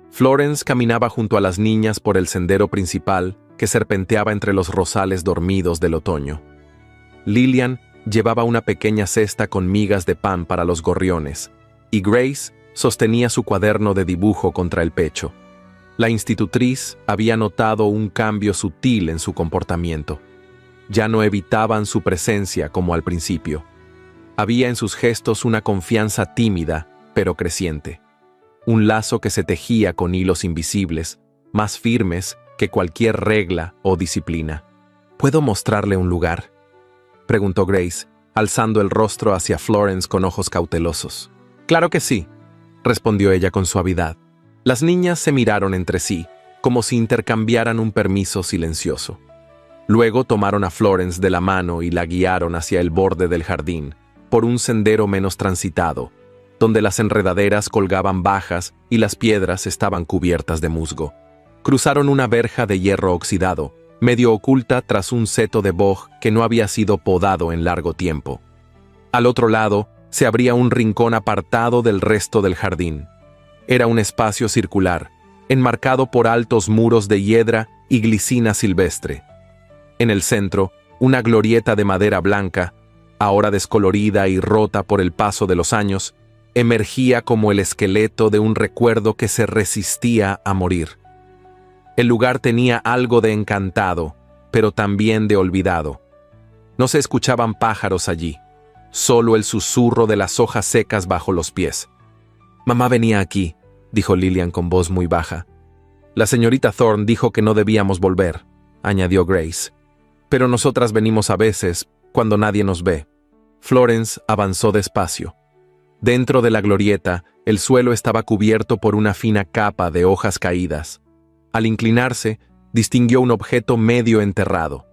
A: Florence caminaba junto a las niñas por el sendero principal que serpenteaba entre los rosales dormidos del otoño. Lillian llevaba una pequeña cesta con migas de pan para los gorriones, y Grace sostenía su cuaderno de dibujo contra el pecho. La institutriz había notado un cambio sutil en su comportamiento. Ya no evitaban su presencia como al principio. Había en sus gestos una confianza tímida, pero creciente. Un lazo que se tejía con hilos invisibles, más firmes que cualquier regla o disciplina. ¿Puedo mostrarle un lugar?, preguntó Grace, alzando el rostro hacia Florence con ojos cautelosos. Claro que sí, respondió ella con suavidad. Las niñas se miraron entre sí, como si intercambiaran un permiso silencioso. Luego tomaron a Florence de la mano y la guiaron hacia el borde del jardín, por un sendero menos transitado, donde las enredaderas colgaban bajas y las piedras estaban cubiertas de musgo. Cruzaron una verja de hierro oxidado, medio oculta tras un seto de boj que no había sido podado en largo tiempo. Al otro lado se abría un rincón apartado del resto del jardín. Era un espacio circular, enmarcado por altos muros de hiedra y glicina silvestre. En el centro, una glorieta de madera blanca, ahora descolorida y rota por el paso de los años, emergía como el esqueleto de un recuerdo que se resistía a morir. El lugar tenía algo de encantado, pero también de olvidado. No se escuchaban pájaros allí, solo el susurro de las hojas secas bajo los pies. «Mamá venía aquí», dijo Lillian con voz muy baja. «La señorita Thorne dijo que no debíamos volver», añadió Grace. «Pero nosotras venimos a veces, cuando nadie nos ve». Florence avanzó despacio. Dentro de la glorieta, el suelo estaba cubierto por una fina capa de hojas caídas. Al inclinarse, distinguió un objeto medio enterrado.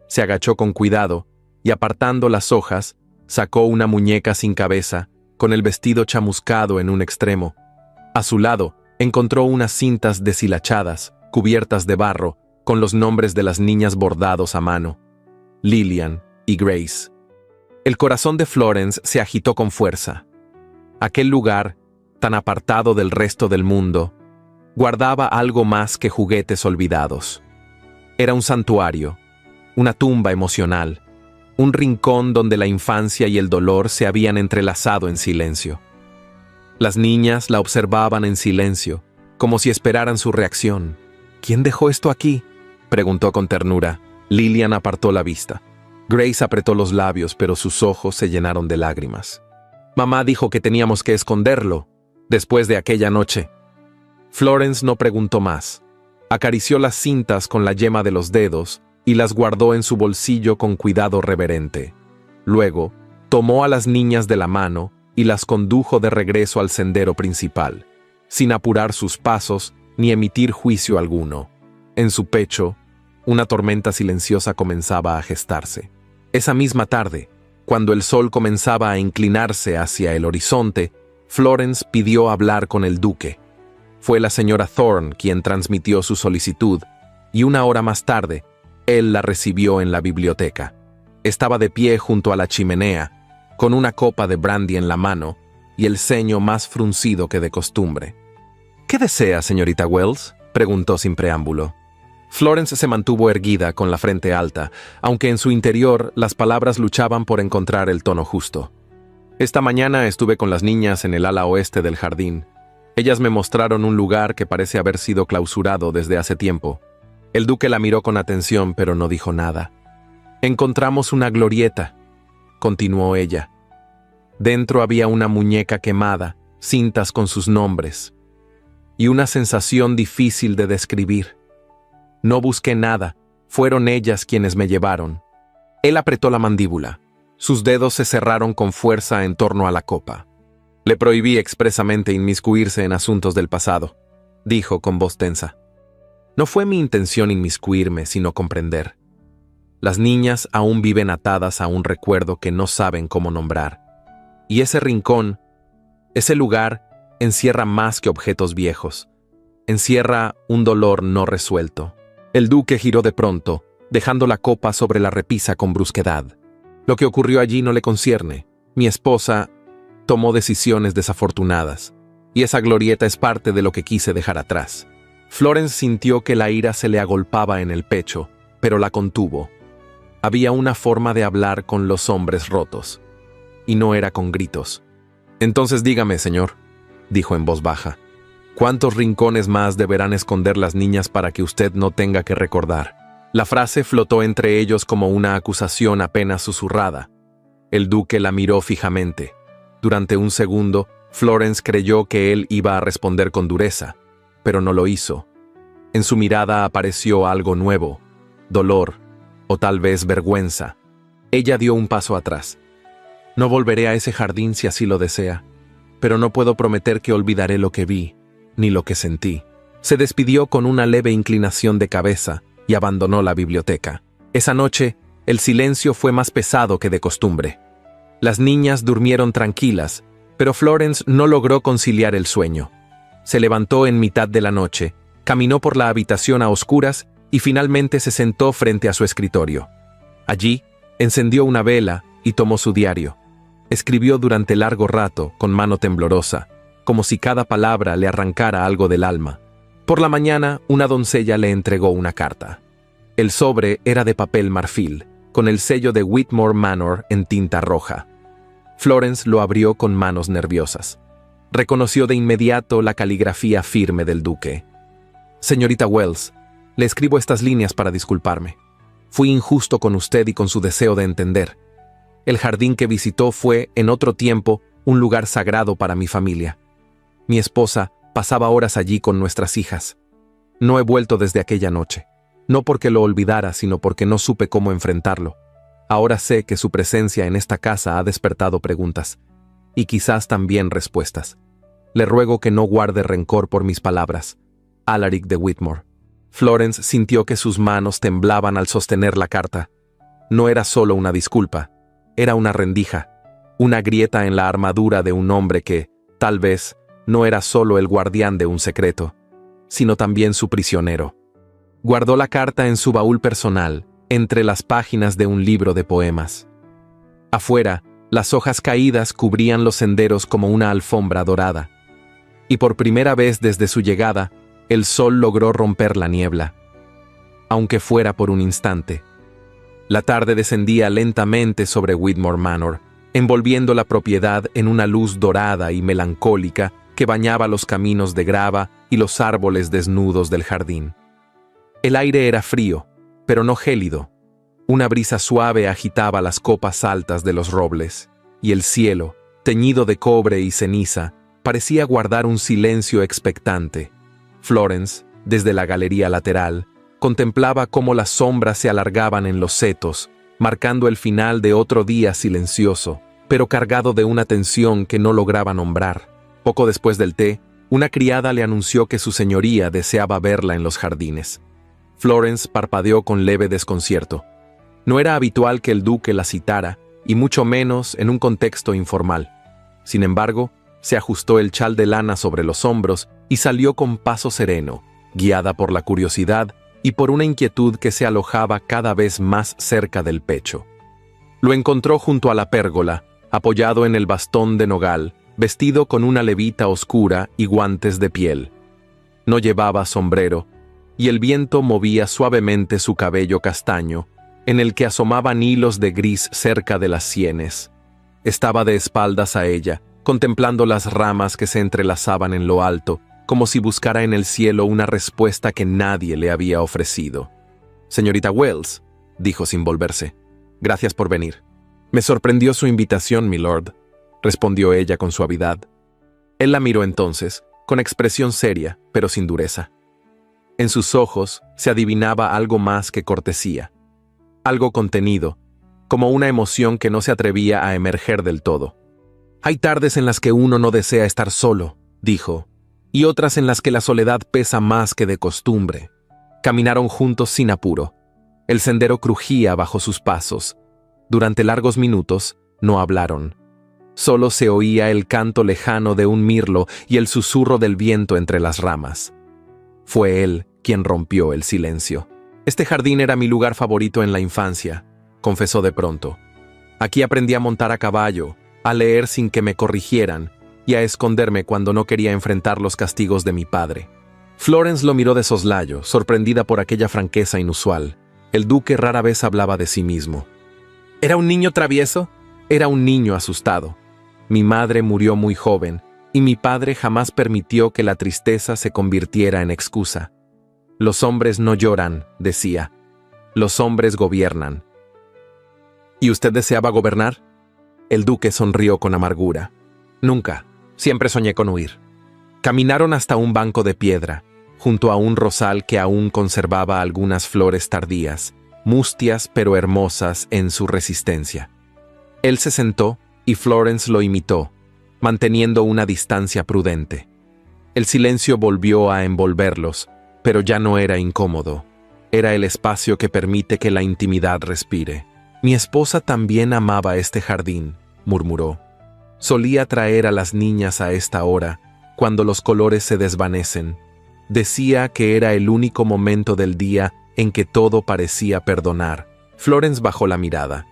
A: Se agachó con cuidado y, apartando las hojas, sacó una muñeca sin cabeza, con el vestido chamuscado en un extremo. A su lado, encontró unas cintas deshilachadas, cubiertas de barro, con los nombres de las niñas bordados a mano: Lillian y Grace. El corazón de Florence se agitó con fuerza. Aquel lugar, tan apartado del resto del mundo, guardaba algo más que juguetes olvidados. Era un santuario, una tumba emocional, un rincón donde la infancia y el dolor se habían entrelazado en silencio. Las niñas la observaban en silencio, como si esperaran su reacción. «¿Quién dejó esto aquí?», preguntó con ternura. Lillian apartó la vista. Grace apretó los labios, pero sus ojos se llenaron de lágrimas. «Mamá dijo que teníamos que esconderlo, después de aquella noche». Florence no preguntó más. Acarició las cintas con la yema de los dedos y las guardó en su bolsillo con cuidado reverente. Luego, tomó a las niñas de la mano y las condujo de regreso al sendero principal, sin apurar sus pasos ni emitir juicio alguno. En su pecho, una tormenta silenciosa comenzaba a gestarse. Esa misma tarde, cuando el sol comenzaba a inclinarse hacia el horizonte, Florence pidió hablar con el duque. Fue la señora Thorne quien transmitió su solicitud, y 1 hora más tarde, él la recibió en la biblioteca. Estaba de pie junto a la chimenea, con una copa de brandy en la mano y el ceño más fruncido que de costumbre. «¿Qué desea, señorita Wells?», preguntó sin preámbulo. Florence se mantuvo erguida con la frente alta, aunque en su interior las palabras luchaban por encontrar el tono justo. «Esta mañana estuve con las niñas en el ala oeste del jardín. Ellas me mostraron un lugar que parece haber sido clausurado desde hace tiempo». El duque la miró con atención, pero no dijo nada. «Encontramos una glorieta», continuó ella. Dentro había una muñeca quemada, cintas con sus nombres, y una sensación difícil de describir. No busqué nada, fueron ellas quienes me llevaron. Él apretó la mandíbula. Sus dedos se cerraron con fuerza en torno a la copa. «Le prohibí expresamente inmiscuirse en asuntos del pasado», dijo con voz tensa. «No fue mi intención inmiscuirme, sino comprender. Las niñas aún viven atadas a un recuerdo que no saben cómo nombrar. Y ese rincón, ese lugar, encierra más que objetos viejos. Encierra un dolor no resuelto». El duque giró de pronto, dejando la copa sobre la repisa con brusquedad. «Lo que ocurrió allí no le concierne. Mi esposa tomó decisiones desafortunadas, y esa glorieta es parte de lo que quise dejar atrás». Florence sintió que la ira se le agolpaba en el pecho, pero la contuvo. Había una forma de hablar con los hombres rotos, y no era con gritos. «Entonces dígame, señor», dijo en voz baja, «¿cuántos rincones más deberán esconder las niñas para que usted no tenga que recordar?» La frase flotó entre ellos como una acusación apenas susurrada. El duque la miró fijamente. Durante un segundo, Florence creyó que él iba a responder con dureza, pero no lo hizo. En su mirada apareció algo nuevo, dolor, o tal vez vergüenza. Ella dio un paso atrás. «No volveré a ese jardín si así lo desea, pero no puedo prometer que olvidaré lo que vi, ni lo que sentí». Se despidió con una leve inclinación de cabeza y abandonó la biblioteca. Esa noche, el silencio fue más pesado que de costumbre. Las niñas durmieron tranquilas, pero Florence no logró conciliar el sueño. Se levantó en mitad de la noche, caminó por la habitación a oscuras y finalmente se sentó frente a su escritorio. Allí, encendió una vela y tomó su diario. Escribió durante largo rato, con mano temblorosa, como si cada palabra le arrancara algo del alma. Por la mañana, una doncella le entregó una carta. El sobre era de papel marfil, con el sello de Whitmore Manor en tinta roja. Florence lo abrió con manos nerviosas. Reconoció de inmediato la caligrafía firme del duque. «Señorita Wells, le escribo estas líneas para disculparme. Fui injusto con usted y con su deseo de entender. El jardín que visitó fue, en otro tiempo, un lugar sagrado para mi familia. Mi esposa pasaba horas allí con nuestras hijas. No he vuelto desde aquella noche. No porque lo olvidara, sino porque no supe cómo enfrentarlo. Ahora sé que su presencia en esta casa ha despertado preguntas, y quizás también respuestas. Le ruego que no guarde rencor por mis palabras. Alaric de Whitmore». Florence sintió que sus manos temblaban al sostener la carta. No era solo una disculpa, era una rendija, una grieta en la armadura de un hombre que, tal vez, no era solo el guardián de un secreto, sino también su prisionero. Guardó la carta en su baúl personal, entre las páginas de un libro de poemas. Afuera, las hojas caídas cubrían los senderos como una alfombra dorada. Y por primera vez desde su llegada, el sol logró romper la niebla, aunque fuera por un instante. La tarde descendía lentamente sobre Whitmore Manor, envolviendo la propiedad en una luz dorada y melancólica que bañaba los caminos de grava y los árboles desnudos del jardín. El aire era frío, pero no gélido. Una brisa suave agitaba las copas altas de los robles, y el cielo, teñido de cobre y ceniza, parecía guardar un silencio expectante. Florence, desde la galería lateral, contemplaba cómo las sombras se alargaban en los setos, marcando el final de otro día silencioso, pero cargado de una tensión que no lograba nombrar. Poco después del té, una criada le anunció que su señoría deseaba verla en los jardines. Florence parpadeó con leve desconcierto. No era habitual que el duque la citara, y mucho menos en un contexto informal. Sin embargo, se ajustó el chal de lana sobre los hombros y salió con paso sereno, guiada por la curiosidad y por una inquietud que se alojaba cada vez más cerca del pecho. Lo encontró junto a la pérgola, apoyado en el bastón de nogal, vestido con una levita oscura y guantes de piel. No llevaba sombrero, y el viento movía suavemente su cabello castaño, en el que asomaban hilos de gris cerca de las sienes. Estaba de espaldas a ella, contemplando las ramas que se entrelazaban en lo alto, como si buscara en el cielo una respuesta que nadie le había ofrecido. «Señorita Wells», dijo sin volverse, «gracias por venir». «Me sorprendió su invitación, milord», respondió ella con suavidad. Él la miró entonces, con expresión seria, pero sin dureza. En sus ojos se adivinaba algo más que cortesía, algo contenido, como una emoción que no se atrevía a emerger del todo. «Hay tardes en las que uno no desea estar solo», dijo, «y otras en las que la soledad pesa más que de costumbre». Caminaron juntos sin apuro. El sendero crujía bajo sus pasos. Durante largos minutos no hablaron. Solo se oía el canto lejano de un mirlo y el susurro del viento entre las ramas. Fue él quien rompió el silencio. «Este jardín era mi lugar favorito en la infancia», confesó de pronto. «Aquí aprendí a montar a caballo, a leer sin que me corrigieran y a esconderme cuando no quería enfrentar los castigos de mi padre». Florence lo miró de soslayo, sorprendida por aquella franqueza inusual. El duque rara vez hablaba de sí mismo. «¿Era un niño travieso? Era un niño asustado. Mi madre murió muy joven, y mi padre jamás permitió que la tristeza se convirtiera en excusa. Los hombres no lloran», decía. «Los hombres gobiernan». «¿Y usted deseaba gobernar?» El duque sonrió con amargura. «Nunca. Siempre soñé con huir». Caminaron hasta un banco de piedra, junto a un rosal que aún conservaba algunas flores tardías, mustias pero hermosas en su resistencia. Él se sentó y Florence lo imitó, manteniendo una distancia prudente. El silencio volvió a envolverlos, pero ya no era incómodo. Era el espacio que permite que la intimidad respire. «Mi esposa también amaba este jardín», murmuró. «Solía traer a las niñas a esta hora, cuando los colores se desvanecen. Decía que era el único momento del día en que todo parecía perdonar». Florence bajó la mirada.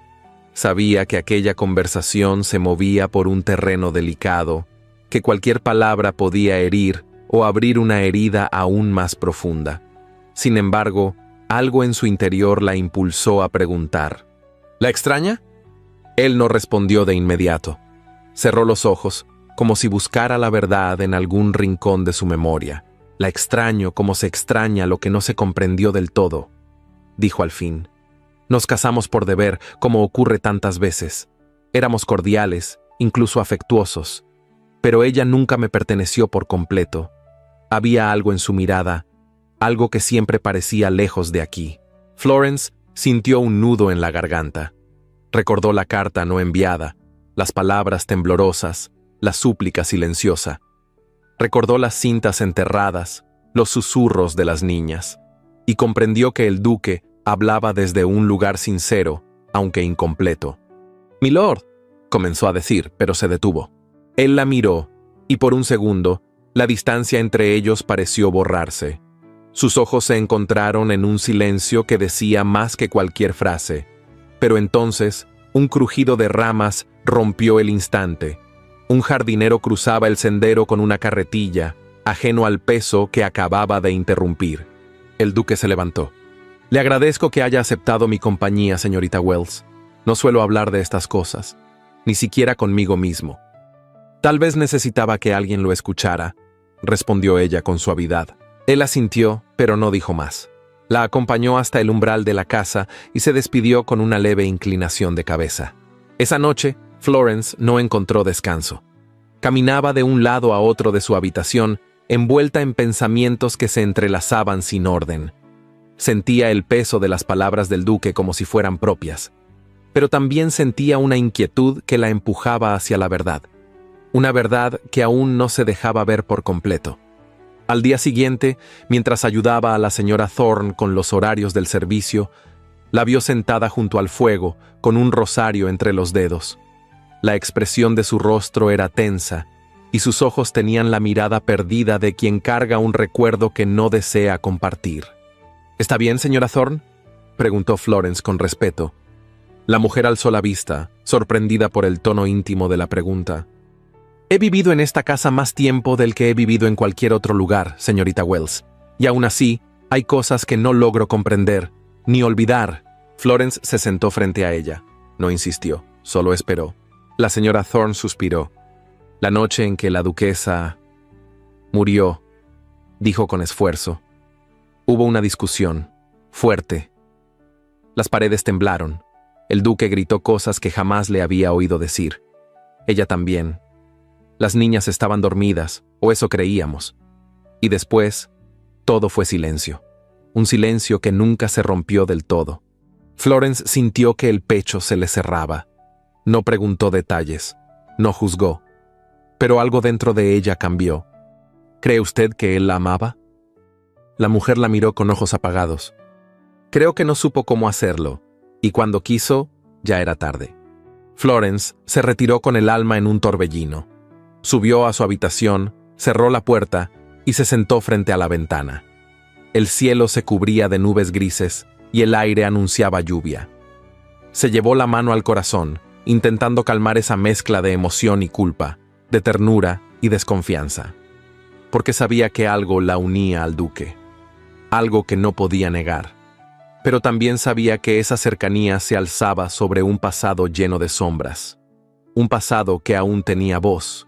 A: Sabía que aquella conversación se movía por un terreno delicado, que cualquier palabra podía herir o abrir una herida aún más profunda. Sin embargo, algo en su interior la impulsó a preguntar. «¿La extraña?» Él no respondió de inmediato. Cerró los ojos, como si buscara la verdad en algún rincón de su memoria. «La extraño como se extraña lo que no se comprendió del todo», dijo al fin. «Nos casamos por deber, como ocurre tantas veces. Éramos cordiales, incluso afectuosos. Pero ella nunca me perteneció por completo. Había algo en su mirada, algo que siempre parecía lejos de aquí». Florence sintió un nudo en la garganta. Recordó la carta no enviada, las palabras temblorosas, la súplica silenciosa. Recordó las cintas enterradas, los susurros de las niñas, y comprendió que el duque hablaba desde un lugar sincero, aunque incompleto. «Milord», comenzó a decir, pero se detuvo. Él la miró, y por un segundo, la distancia entre ellos pareció borrarse. Sus ojos se encontraron en un silencio que decía más que cualquier frase. Pero entonces, un crujido de ramas rompió el instante. Un jardinero cruzaba el sendero con una carretilla, ajeno al peso que acababa de interrumpir. El duque se levantó. «Le agradezco que haya aceptado mi compañía, señorita Wells. No suelo hablar de estas cosas, ni siquiera conmigo mismo». «Tal vez necesitaba que alguien lo escuchara», respondió ella con suavidad. Él asintió, pero no dijo más. La acompañó hasta el umbral de la casa y se despidió con una leve inclinación de cabeza. Esa noche, Florence no encontró descanso. Caminaba de un lado a otro de su habitación, envuelta en pensamientos que se entrelazaban sin orden. Sentía el peso de las palabras del duque como si fueran propias, pero también sentía una inquietud que la empujaba hacia la verdad, una verdad que aún no se dejaba ver por completo. Al día siguiente, mientras ayudaba a la señora Thorne con los horarios del servicio, la vio sentada junto al fuego, con un rosario entre los dedos. La expresión de su rostro era tensa, y sus ojos tenían la mirada perdida de quien carga un recuerdo que no desea compartir. ¿Está bien, señora Thorne?, preguntó Florence con respeto. La mujer alzó la vista, sorprendida por el tono íntimo de la pregunta. He vivido en esta casa más tiempo del que he vivido en cualquier otro lugar, señorita Wells, y aún así, hay cosas que no logro comprender, ni olvidar. Florence se sentó frente a ella. No insistió, solo esperó. La señora Thorne suspiró. La noche en que la duquesa murió, dijo con esfuerzo. Hubo una discusión, fuerte. Las paredes temblaron. El duque gritó cosas que jamás le había oído decir. Ella también. Las niñas estaban dormidas, o eso creíamos. Y después, todo fue silencio. Un silencio que nunca se rompió del todo. Florence sintió que el pecho se le cerraba. No preguntó detalles, no juzgó. Pero algo dentro de ella cambió. ¿Cree usted que él la amaba? La mujer la miró con ojos apagados. Creo que no supo cómo hacerlo, y cuando quiso, ya era tarde. Florence se retiró con el alma en un torbellino. Subió a su habitación, cerró la puerta y se sentó frente a la ventana. El cielo se cubría de nubes grises y el aire anunciaba lluvia. Se llevó la mano al corazón, intentando calmar esa mezcla de emoción y culpa, de ternura y desconfianza, porque sabía que algo la unía al duque, algo que no podía negar. Pero también sabía que esa cercanía se alzaba sobre un pasado lleno de sombras, un pasado que aún tenía voz,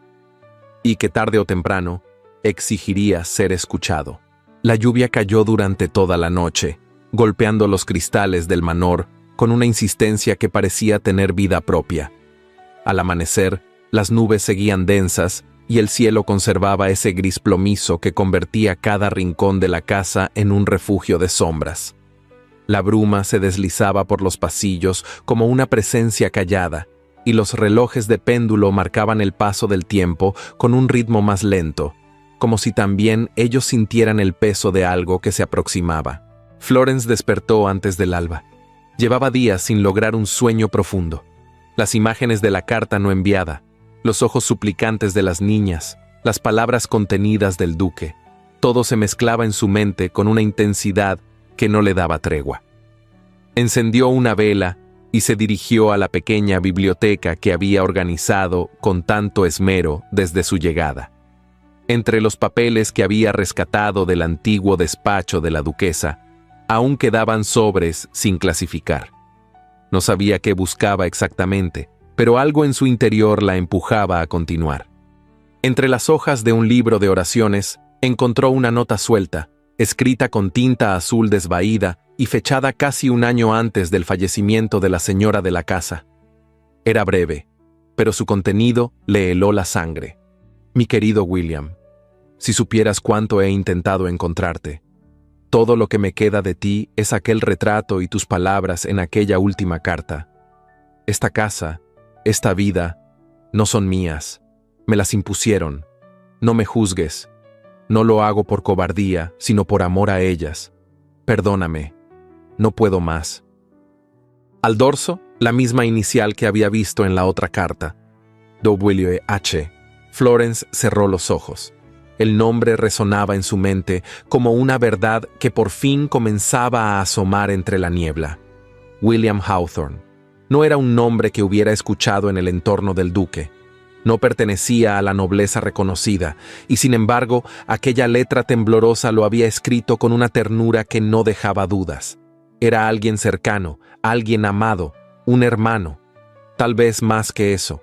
A: y que tarde o temprano exigiría ser escuchado. La lluvia cayó durante toda la noche, golpeando los cristales del manor con una insistencia que parecía tener vida propia. Al amanecer, las nubes seguían densas y el cielo conservaba ese gris plomizo que convertía cada rincón de la casa en un refugio de sombras. La bruma se deslizaba por los pasillos como una presencia callada, y los relojes de péndulo marcaban el paso del tiempo con un ritmo más lento, como si también ellos sintieran el peso de algo que se aproximaba. Florence despertó antes del alba. Llevaba días sin lograr un sueño profundo. Las imágenes de la carta no enviada, los ojos suplicantes de las niñas, las palabras contenidas del duque, todo se mezclaba en su mente con una intensidad que no le daba tregua. Encendió una vela y se dirigió a la pequeña biblioteca que había organizado con tanto esmero desde su llegada. Entre los papeles que había rescatado del antiguo despacho de la duquesa, aún quedaban sobres sin clasificar. No sabía qué buscaba exactamente, pero algo en su interior la empujaba a continuar. Entre las hojas de un libro de oraciones, encontró una nota suelta, escrita con tinta azul desvaída y fechada casi un año antes del fallecimiento de la señora de la casa. Era breve, pero su contenido le heló la sangre. Mi querido William, si supieras cuánto he intentado encontrarte. Todo lo que me queda de ti es aquel retrato y tus palabras en aquella última carta. Esta casa, esta vida, no son mías. Me las impusieron. No me juzgues. No lo hago por cobardía, sino por amor a ellas. Perdóname. No puedo más. Al dorso, la misma inicial que había visto en la otra carta. W.H. Florence cerró los ojos. El nombre resonaba en su mente como una verdad que por fin comenzaba a asomar entre la niebla. William Hawthorne. No era un nombre que hubiera escuchado en el entorno del duque. No pertenecía a la nobleza reconocida, y sin embargo, aquella letra temblorosa lo había escrito con una ternura que no dejaba dudas. Era alguien cercano, alguien amado, un hermano, tal vez más que eso.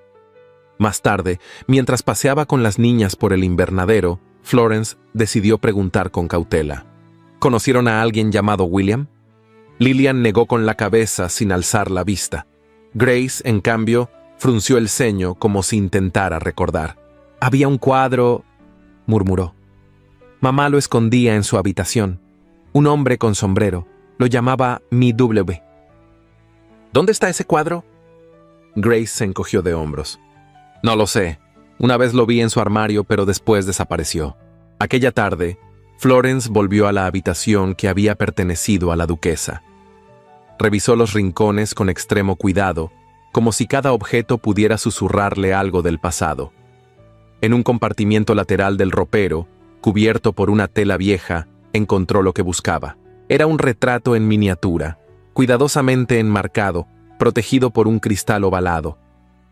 A: Más tarde, mientras paseaba con las niñas por el invernadero, Florence decidió preguntar con cautela. ¿Conocieron a alguien llamado William? Lillian negó con la cabeza sin alzar la vista. Grace, en cambio, frunció el ceño como si intentara recordar. «Había un cuadro», murmuró. Mamá lo escondía en su habitación. Un hombre con sombrero lo llamaba mi W. ¿Dónde está ese cuadro? Grace se encogió de hombros. No lo sé. Una vez lo vi en su armario, pero después desapareció. Aquella tarde, Florence volvió a la habitación que había pertenecido a la duquesa. Revisó los rincones con extremo cuidado, como si cada objeto pudiera susurrarle algo del pasado. En un compartimiento lateral del ropero, cubierto por una tela vieja, encontró lo que buscaba. Era un retrato en miniatura, cuidadosamente enmarcado, protegido por un cristal ovalado.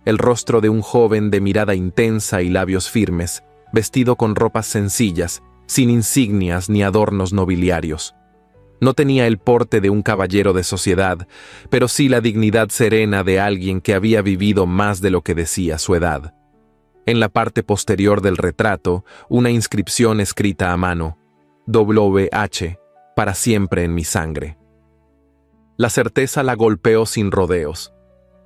A: El rostro de un joven de mirada intensa y labios firmes, vestido con ropas sencillas, sin insignias ni adornos nobiliarios. No tenía el porte de un caballero de sociedad, pero sí la dignidad serena de alguien que había vivido más de lo que decía su edad. En la parte posterior del retrato, una inscripción escrita a mano: WH, para siempre en mi sangre. La certeza la golpeó sin rodeos.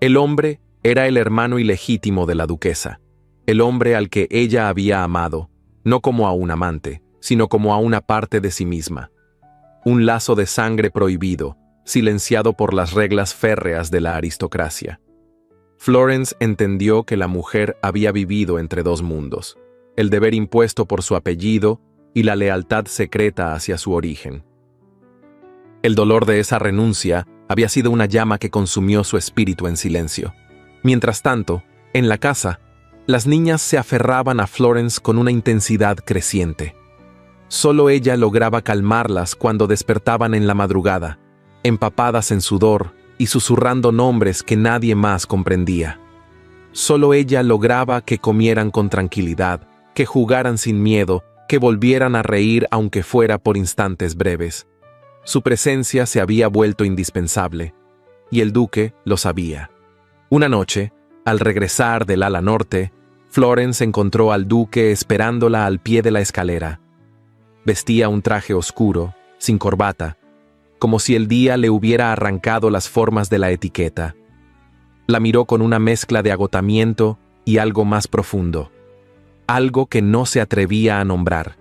A: El hombre era el hermano ilegítimo de la duquesa, el hombre al que ella había amado, no como a un amante, sino como a una parte de sí misma. Un lazo de sangre prohibido, silenciado por las reglas férreas de la aristocracia. Florence entendió que la mujer había vivido entre dos mundos, el deber impuesto por su apellido y la lealtad secreta hacia su origen. El dolor de esa renuncia había sido una llama que consumió su espíritu en silencio. Mientras tanto, en la casa, las niñas se aferraban a Florence con una intensidad creciente. Solo ella lograba calmarlas cuando despertaban en la madrugada, empapadas en sudor y susurrando nombres que nadie más comprendía. Solo ella lograba que comieran con tranquilidad, que jugaran sin miedo, que volvieran a reír aunque fuera por instantes breves. Su presencia se había vuelto indispensable, y el duque lo sabía. Una noche, al regresar del ala norte, Florence encontró al duque esperándola al pie de la escalera. Vestía un traje oscuro, sin corbata, como si el día le hubiera arrancado las formas de la etiqueta. La miró con una mezcla de agotamiento y algo más profundo, algo que no se atrevía a nombrar.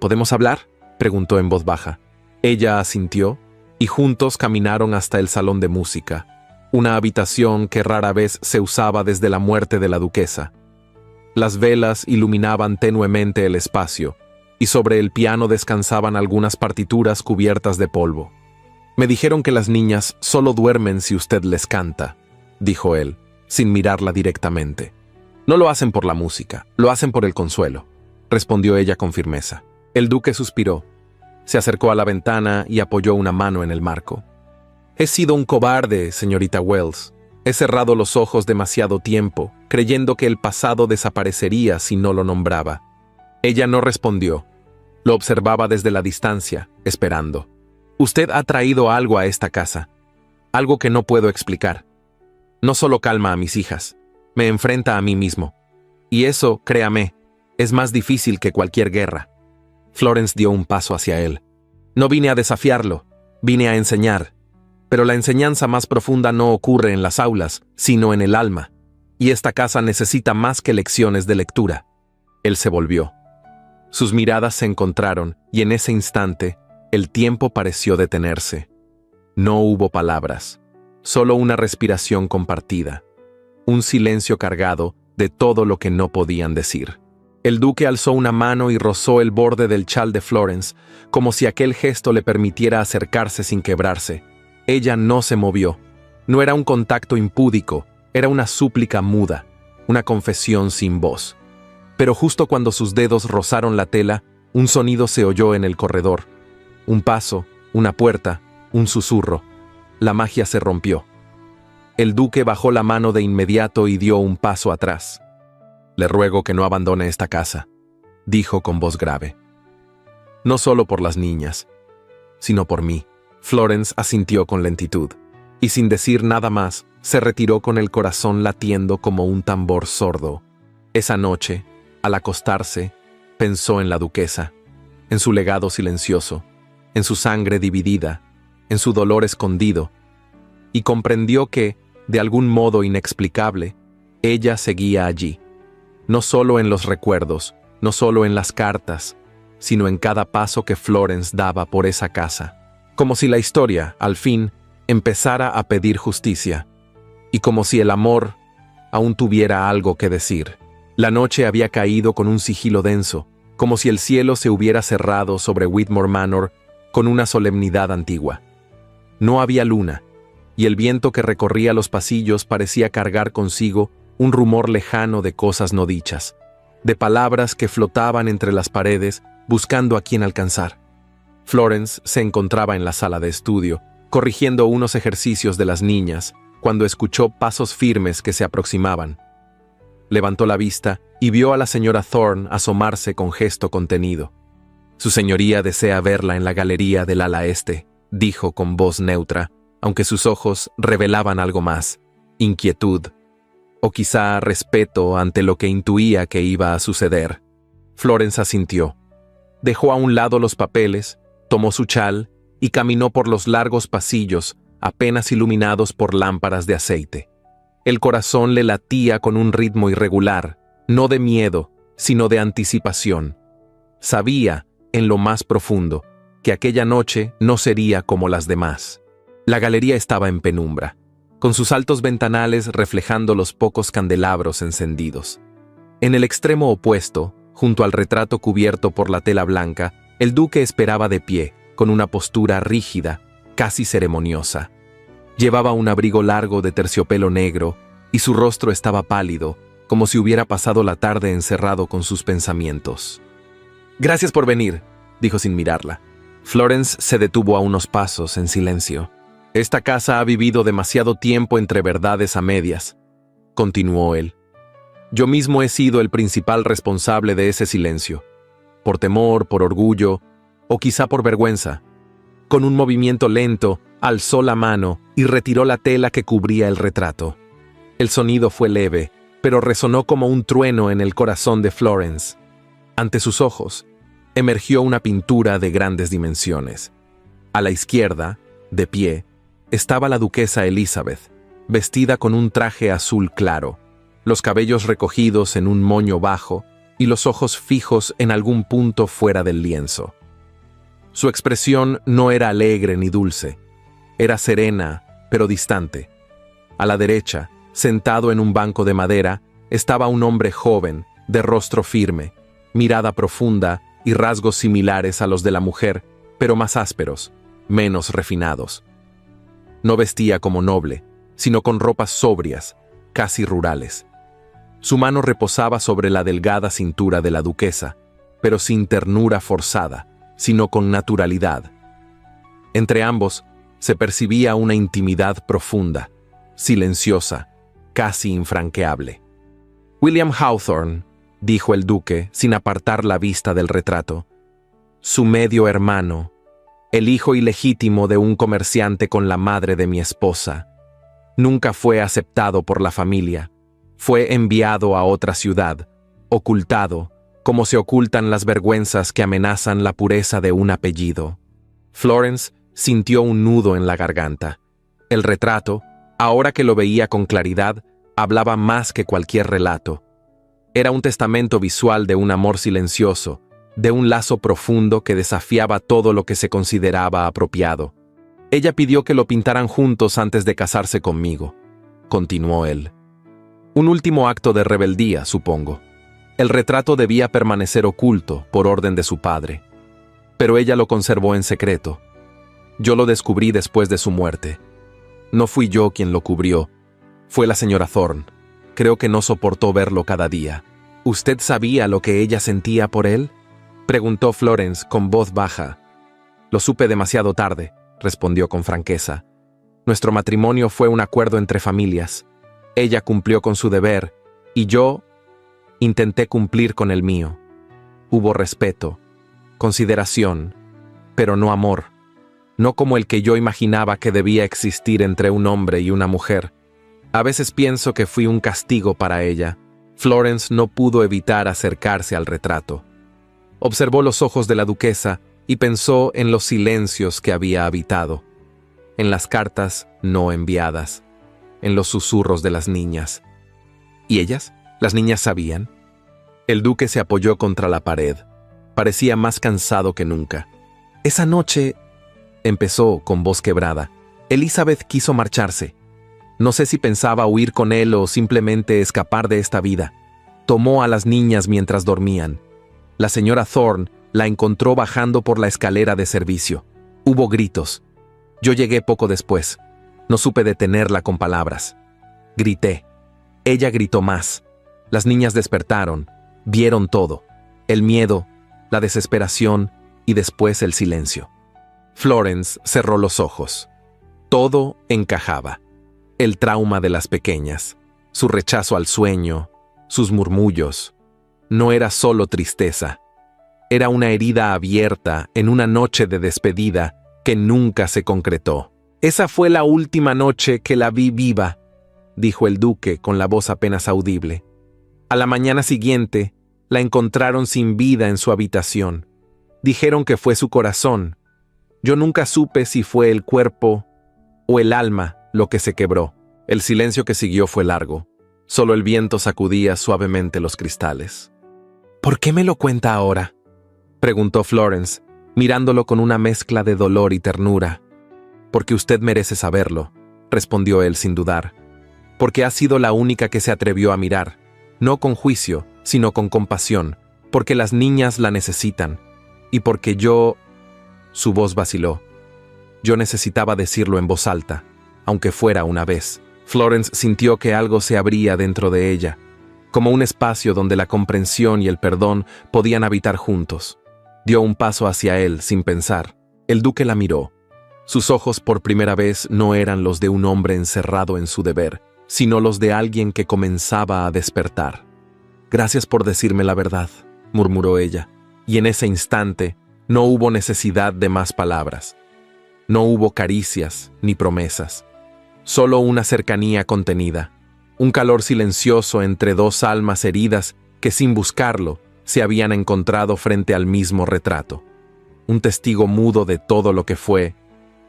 A: ¿Podemos hablar?, preguntó en voz baja. Ella asintió, y juntos caminaron hasta el salón de música, una habitación que rara vez se usaba desde la muerte de la duquesa. Las velas iluminaban tenuemente el espacio, y sobre el piano descansaban algunas partituras cubiertas de polvo. Me dijeron que las niñas solo duermen si usted les canta, dijo él, sin mirarla directamente. No lo hacen por la música, lo hacen por el consuelo, respondió ella con firmeza. El duque suspiró. Se acercó a la ventana y apoyó una mano en el marco. He sido un cobarde, señorita Wells. He cerrado los ojos demasiado tiempo, creyendo que el pasado desaparecería si no lo nombraba. Ella no respondió. Lo observaba desde la distancia, esperando. Usted ha traído algo a esta casa, algo que no puedo explicar. No solo calma a mis hijas, me enfrenta a mí mismo. Y eso, créame, es más difícil que cualquier guerra. Florence dio un paso hacia él. No vine a desafiarlo, vine a enseñar. Pero la enseñanza más profunda no ocurre en las aulas, sino en el alma. Y esta casa necesita más que lecciones de lectura. Él se volvió. Sus miradas se encontraron, y en ese instante, el tiempo pareció detenerse. No hubo palabras, solo una respiración compartida. Un silencio cargado de todo lo que no podían decir. El duque alzó una mano y rozó el borde del chal de Florence, como si aquel gesto le permitiera acercarse sin quebrarse. Ella no se movió. No era un contacto impúdico, era una súplica muda, una confesión sin voz. Pero justo cuando sus dedos rozaron la tela, un sonido se oyó en el corredor. Un paso, una puerta, un susurro. La magia se rompió. El duque bajó la mano de inmediato y dio un paso atrás. Le ruego que no abandone esta casa, dijo con voz grave. No solo por las niñas, sino por mí. Florence asintió con lentitud, y sin decir nada más, se retiró con el corazón latiendo como un tambor sordo. Esa noche, al acostarse, pensó en la duquesa, en su legado silencioso, en su sangre dividida, en su dolor escondido, y comprendió que, de algún modo inexplicable, ella seguía allí. No solo en los recuerdos, no solo en las cartas, sino en cada paso que Florence daba por esa casa. Como si la historia, al fin, empezara a pedir justicia, y como si el amor aún tuviera algo que decir. La noche había caído con un sigilo denso, como si el cielo se hubiera cerrado sobre Whitmore Manor con una solemnidad antigua. No había luna, y el viento que recorría los pasillos parecía cargar consigo un rumor lejano de cosas no dichas, de palabras que flotaban entre las paredes buscando a quien alcanzar. Florence se encontraba en la sala de estudio, corrigiendo unos ejercicios de las niñas, cuando escuchó pasos firmes que se aproximaban. Levantó la vista y vio a la señora Thorne asomarse con gesto contenido. «Su señoría desea verla en la galería del ala este», dijo con voz neutra, aunque sus ojos revelaban algo más, inquietud, o quizá respeto ante lo que intuía que iba a suceder. Florence asintió. Dejó a un lado los papeles, tomó su chal y caminó por los largos pasillos apenas iluminados por lámparas de aceite. El corazón le latía con un ritmo irregular, no de miedo, sino de anticipación. Sabía, en lo más profundo, que aquella noche no sería como las demás. La galería estaba en penumbra, con sus altos ventanales reflejando los pocos candelabros encendidos. En el extremo opuesto, junto al retrato cubierto por la tela blanca, el duque esperaba de pie, con una postura rígida, casi ceremoniosa. Llevaba un abrigo largo de terciopelo negro, y su rostro estaba pálido, como si hubiera pasado la tarde encerrado con sus pensamientos. «Gracias por venir», dijo sin mirarla. Florence se detuvo a unos pasos, en silencio. «Esta casa ha vivido demasiado tiempo entre verdades a medias», continuó él. «Yo mismo he sido el principal responsable de ese silencio, por temor, por orgullo, o quizá por vergüenza». Con un movimiento lento, alzó la mano y retiró la tela que cubría el retrato. El sonido fue leve, pero resonó como un trueno en el corazón de Florence. Ante sus ojos, emergió una pintura de grandes dimensiones. A la izquierda, de pie, estaba la duquesa Elizabeth, vestida con un traje azul claro, los cabellos recogidos en un moño bajo y los ojos fijos en algún punto fuera del lienzo. Su expresión no era alegre ni dulce, era serena, pero distante. A la derecha, sentado en un banco de madera, estaba un hombre joven, de rostro firme, mirada profunda y rasgos similares a los de la mujer, pero más ásperos, menos refinados. No vestía como noble, sino con ropas sobrias, casi rurales. Su mano reposaba sobre la delgada cintura de la duquesa, pero sin ternura forzada, sino con naturalidad. Entre ambos se percibía una intimidad profunda, silenciosa, casi infranqueable. «William Hawthorne», dijo el duque sin apartar la vista del retrato, «su medio hermano, el hijo ilegítimo de un comerciante con la madre de mi esposa. Nunca fue aceptado por la familia, fue enviado a otra ciudad, ocultado, como se ocultan las vergüenzas que amenazan la pureza de un apellido». Florence sintió un nudo en la garganta. El retrato, ahora que lo veía con claridad, hablaba más que cualquier relato. Era un testamento visual de un amor silencioso, de un lazo profundo que desafiaba todo lo que se consideraba apropiado. «Ella pidió que lo pintaran juntos antes de casarse conmigo», continuó él. «Un último acto de rebeldía, supongo. El retrato debía permanecer oculto por orden de su padre, pero ella lo conservó en secreto. Yo lo descubrí después de su muerte. No fui yo quien lo cubrió, fue la señora Thorne. Creo que no soportó verlo cada día». «¿Usted sabía lo que ella sentía por él?», preguntó Florence con voz baja. «Lo supe demasiado tarde», respondió con franqueza. «Nuestro matrimonio fue un acuerdo entre familias. Ella cumplió con su deber, y yo intenté cumplir con el mío. Hubo respeto, consideración, pero no amor, no como el que yo imaginaba que debía existir entre un hombre y una mujer. A veces pienso que fui un castigo para ella». Florence no pudo evitar acercarse al retrato. Observó los ojos de la duquesa y pensó en los silencios que había habitado, en las cartas no enviadas, en los susurros de las niñas. ¿Y ellas? ¿Las niñas sabían? El duque se apoyó contra la pared. Parecía más cansado que nunca. Esa noche, empezó con voz quebrada, Elizabeth quiso marcharse. No sé si pensaba huir con él o simplemente escapar de esta vida. Tomó a las niñas mientras dormían. La señora Thorne la encontró bajando por la escalera de servicio. Hubo gritos. Yo llegué poco después. No supe detenerla con palabras. Grité. Ella gritó más. Las niñas despertaron. Vieron todo. El miedo, la desesperación y después el silencio. Florence cerró los ojos. Todo encajaba. El trauma de las pequeñas, su rechazo al sueño, sus murmullos. No era solo tristeza. Era una herida abierta en una noche de despedida que nunca se concretó. «Esa fue la última noche que la vi viva», dijo el duque con la voz apenas audible. A la mañana siguiente, la encontraron sin vida en su habitación. Dijeron que fue su corazón. Yo nunca supe si fue el cuerpo o el alma lo que se quebró. El silencio que siguió fue largo. Solo el viento sacudía suavemente los cristales. «¿Por qué me lo cuenta ahora?», preguntó Florence, mirándolo con una mezcla de dolor y ternura. «Porque usted merece saberlo», respondió él sin dudar. «Porque ha sido la única que se atrevió a mirar, no con juicio, sino con compasión, porque las niñas la necesitan, y porque yo...» Su voz vaciló. Yo necesitaba decirlo en voz alta, aunque fuera una vez. Florence sintió que algo se abría dentro de ella, como un espacio donde la comprensión y el perdón podían habitar juntos. Dio un paso hacia él sin pensar. El duque la miró. Sus ojos por primera vez no eran los de un hombre encerrado en su deber, sino los de alguien que comenzaba a despertar. «Gracias por decirme la verdad», murmuró ella, y en ese instante no hubo necesidad de más palabras. No hubo caricias ni promesas. Solo una cercanía contenida, un calor silencioso entre dos almas heridas que sin buscarlo se habían encontrado frente al mismo retrato. Un testigo mudo de todo lo que fue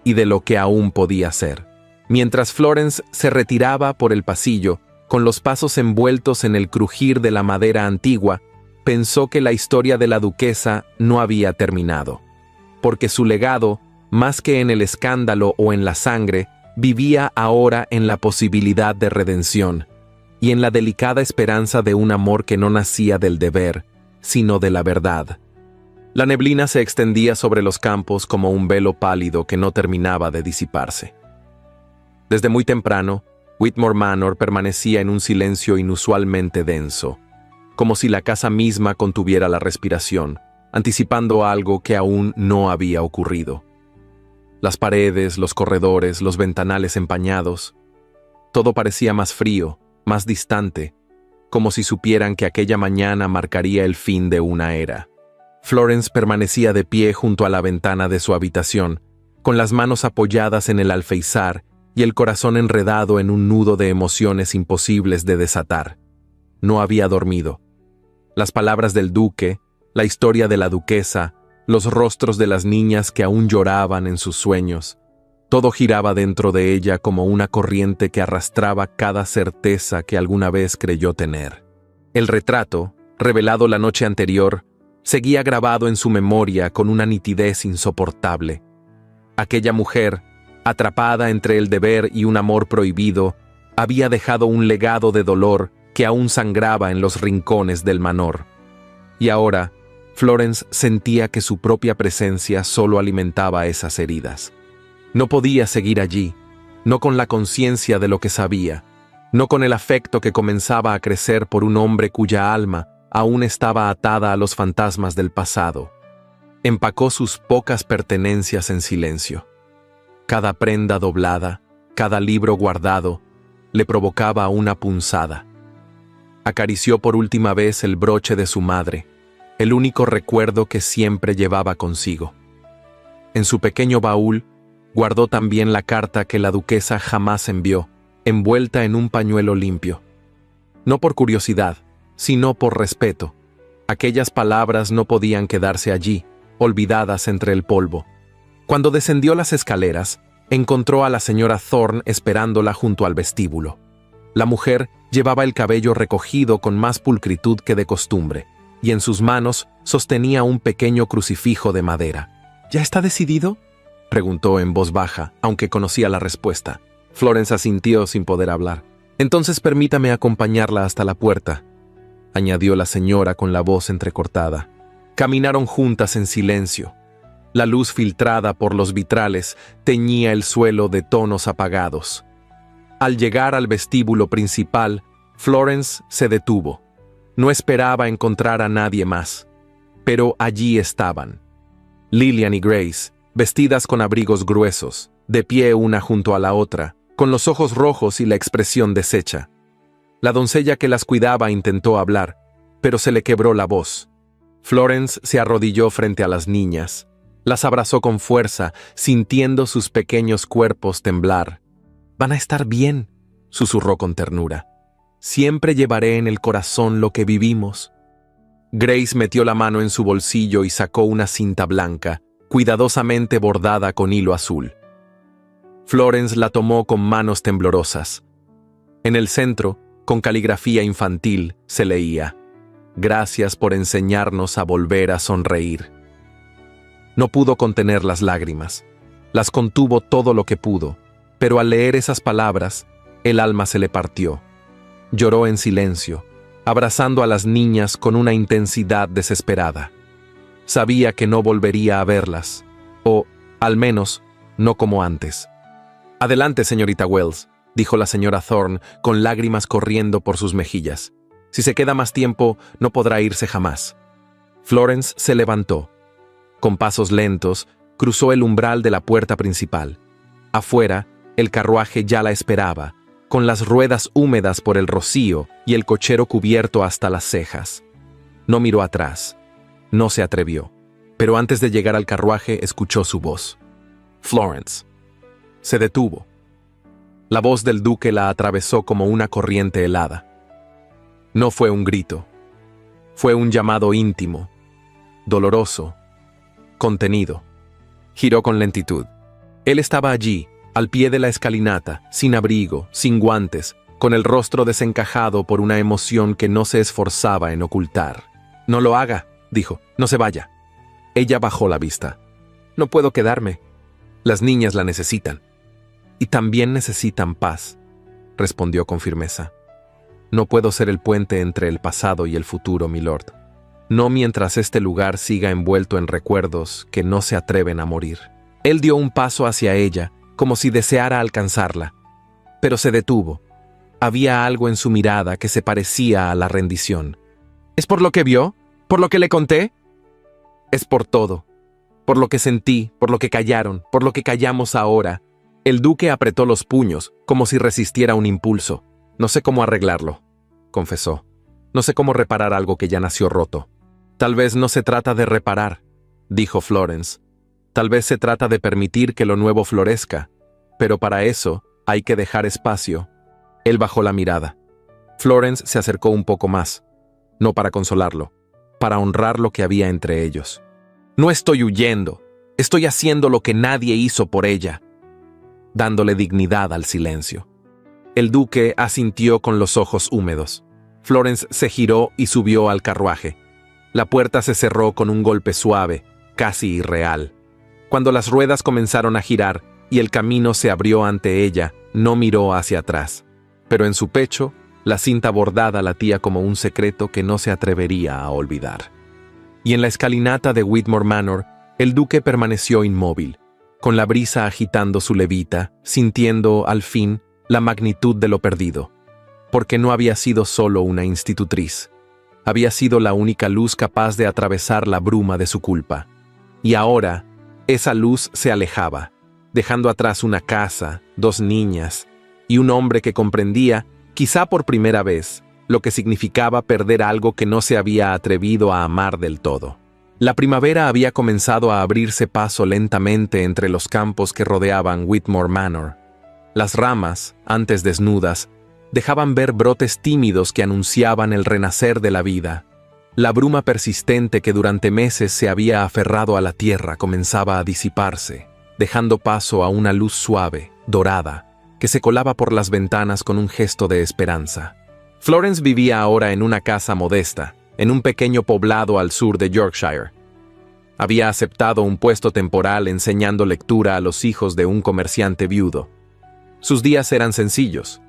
A: y de lo que aún podía ser. Mientras Florence se retiraba por el pasillo, con los pasos envueltos en el crujir de la madera antigua, pensó que la historia de la duquesa no había terminado, porque su legado, más que en el escándalo o en la sangre, vivía ahora en la posibilidad de redención y en la delicada esperanza de un amor que no nacía del deber, sino de la verdad. La neblina se extendía sobre los campos como un velo pálido que no terminaba de disiparse. Desde muy temprano, Whitmore Manor permanecía en un silencio inusualmente denso, como si la casa misma contuviera la respiración, anticipando algo que aún no había ocurrido. Las paredes, los corredores, los ventanales empañados, todo parecía más frío, más distante, como si supieran que aquella mañana marcaría el fin de una era. Florence permanecía de pie junto a la ventana de su habitación, con las manos apoyadas en el alféizar y el corazón enredado en un nudo de emociones imposibles de desatar. No había dormido. Las palabras del duque, la historia de la duquesa, los rostros de las niñas que aún lloraban en sus sueños, todo giraba dentro de ella como una corriente que arrastraba cada certeza que alguna vez creyó tener. El retrato, revelado la noche anterior, seguía grabado en su memoria con una nitidez insoportable. Aquella mujer, atrapada entre el deber y un amor prohibido, había dejado un legado de dolor que aún sangraba en los rincones del Manor. Y ahora, Florence sentía que su propia presencia solo alimentaba esas heridas. No podía seguir allí, no con la conciencia de lo que sabía, no con el afecto que comenzaba a crecer por un hombre cuya alma aún estaba atada a los fantasmas del pasado. Empacó sus pocas pertenencias en silencio. Cada prenda doblada, cada libro guardado, le provocaba una punzada. Acarició por última vez el broche de su madre, el único recuerdo que siempre llevaba consigo. En su pequeño baúl, guardó también la carta que la duquesa jamás envió, envuelta en un pañuelo limpio. No por curiosidad, sino por respeto. Aquellas palabras no podían quedarse allí, olvidadas entre el polvo. Cuando descendió las escaleras, encontró a la señora Thorne esperándola junto al vestíbulo. La mujer llevaba el cabello recogido con más pulcritud que de costumbre, y en sus manos sostenía un pequeño crucifijo de madera. ¿Ya está decidido?, preguntó en voz baja, aunque conocía la respuesta. Florence asintió sin poder hablar. «Entonces permítame acompañarla hasta la puerta», añadió la señora con la voz entrecortada. Caminaron juntas en silencio. La luz filtrada por los vitrales teñía el suelo de tonos apagados. Al llegar al vestíbulo principal, Florence se detuvo. No esperaba encontrar a nadie más, pero allí estaban. Lillian y Grace, vestidas con abrigos gruesos, de pie una junto a la otra, con los ojos rojos y la expresión deshecha. La doncella que las cuidaba intentó hablar, pero se le quebró la voz. Florence se arrodilló frente a las niñas. Las abrazó con fuerza, sintiendo sus pequeños cuerpos temblar. «Van a estar bien», susurró con ternura. «Siempre llevaré en el corazón lo que vivimos». Grace metió la mano en su bolsillo y sacó una cinta blanca, cuidadosamente bordada con hilo azul. Florence la tomó con manos temblorosas. En el centro, con caligrafía infantil, se leía: «Gracias por enseñarnos a volver a sonreír». No pudo contener las lágrimas. Las contuvo todo lo que pudo, pero al leer esas palabras, el alma se le partió. Lloró en silencio, abrazando a las niñas con una intensidad desesperada. Sabía que no volvería a verlas, o, al menos, no como antes. «Adelante, señorita Wells», dijo la señora Thorne, con lágrimas corriendo por sus mejillas. «Si se queda más tiempo, no podrá irse jamás». Florence se levantó. Con pasos lentos, cruzó el umbral de la puerta principal. Afuera, el carruaje ya la esperaba, con las ruedas húmedas por el rocío y el cochero cubierto hasta las cejas. No miró atrás. No se atrevió. Pero antes de llegar al carruaje, escuchó su voz. «Florence». Se detuvo. La voz del duque la atravesó como una corriente helada. No fue un grito. Fue un llamado íntimo, doloroso, contenido. Giró con lentitud. Él estaba allí, al pie de la escalinata, sin abrigo, sin guantes, con el rostro desencajado por una emoción que no se esforzaba en ocultar. «No lo haga», dijo, «no se vaya». Ella bajó la vista. «No puedo quedarme. Las niñas la necesitan». «Y también necesitan paz», respondió con firmeza. «No puedo ser el puente entre el pasado y el futuro, milord. No mientras este lugar siga envuelto en recuerdos que no se atreven a morir». Él dio un paso hacia ella, como si deseara alcanzarla, pero se detuvo. Había algo en su mirada que se parecía a la rendición. «¿Es por lo que vio? ¿Por lo que le conté?» «Es por todo. Por lo que sentí, por lo que callaron, por lo que callamos ahora». El duque apretó los puños, como si resistiera un impulso. «No sé cómo arreglarlo», confesó. «No sé cómo reparar algo que ya nació roto». «Tal vez no se trata de reparar», dijo Florence. «Tal vez se trata de permitir que lo nuevo florezca, pero para eso hay que dejar espacio». Él bajó la mirada. Florence se acercó un poco más, no para consolarlo, para honrar lo que había entre ellos. «No estoy huyendo, estoy haciendo lo que nadie hizo por ella», dándole dignidad al silencio. El duque asintió con los ojos húmedos. Florence se giró y subió al carruaje. La puerta se cerró con un golpe suave, casi irreal. Cuando las ruedas comenzaron a girar y el camino se abrió ante ella, no miró hacia atrás. Pero en su pecho, la cinta bordada latía como un secreto que no se atrevería a olvidar. Y en la escalinata de Whitmore Manor, el duque permaneció inmóvil, con la brisa agitando su levita, sintiendo, al fin, la magnitud de lo perdido. Porque no había sido solo una institutriz. Había sido la única luz capaz de atravesar la bruma de su culpa. Y ahora, esa luz se alejaba, dejando atrás una casa, 2 niñas, y un hombre que comprendía, quizá por primera vez, lo que significaba perder algo que no se había atrevido a amar del todo. La primavera había comenzado a abrirse paso lentamente entre los campos que rodeaban Whitmore Manor. Las ramas, antes desnudas, dejaban ver brotes tímidos que anunciaban el renacer de la vida. La bruma persistente que durante meses se había aferrado a la tierra comenzaba a disiparse, dejando paso a una luz suave, dorada, que se colaba por las ventanas con un gesto de esperanza. Florence vivía ahora en una casa modesta, en un pequeño poblado al sur de Yorkshire. Había aceptado un puesto temporal enseñando lectura a los hijos de un comerciante viudo. Sus días eran sencillos.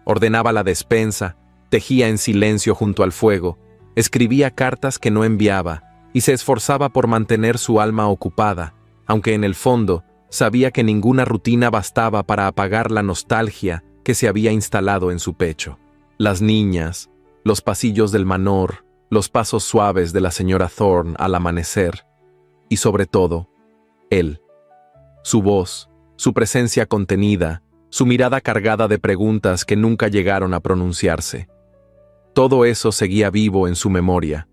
A: Ordenaba la despensa, tejía en silencio junto al fuego, escribía cartas que no enviaba y se esforzaba por mantener su alma ocupada, aunque en el fondo sabía que ninguna rutina bastaba para apagar la nostalgia que se había instalado en su pecho. Las niñas, los pasillos del manor, los pasos suaves de la señora Thorne al amanecer, y sobre todo, él. Su voz, su presencia contenida, su mirada cargada de preguntas que nunca llegaron a pronunciarse. Todo eso seguía vivo en su memoria.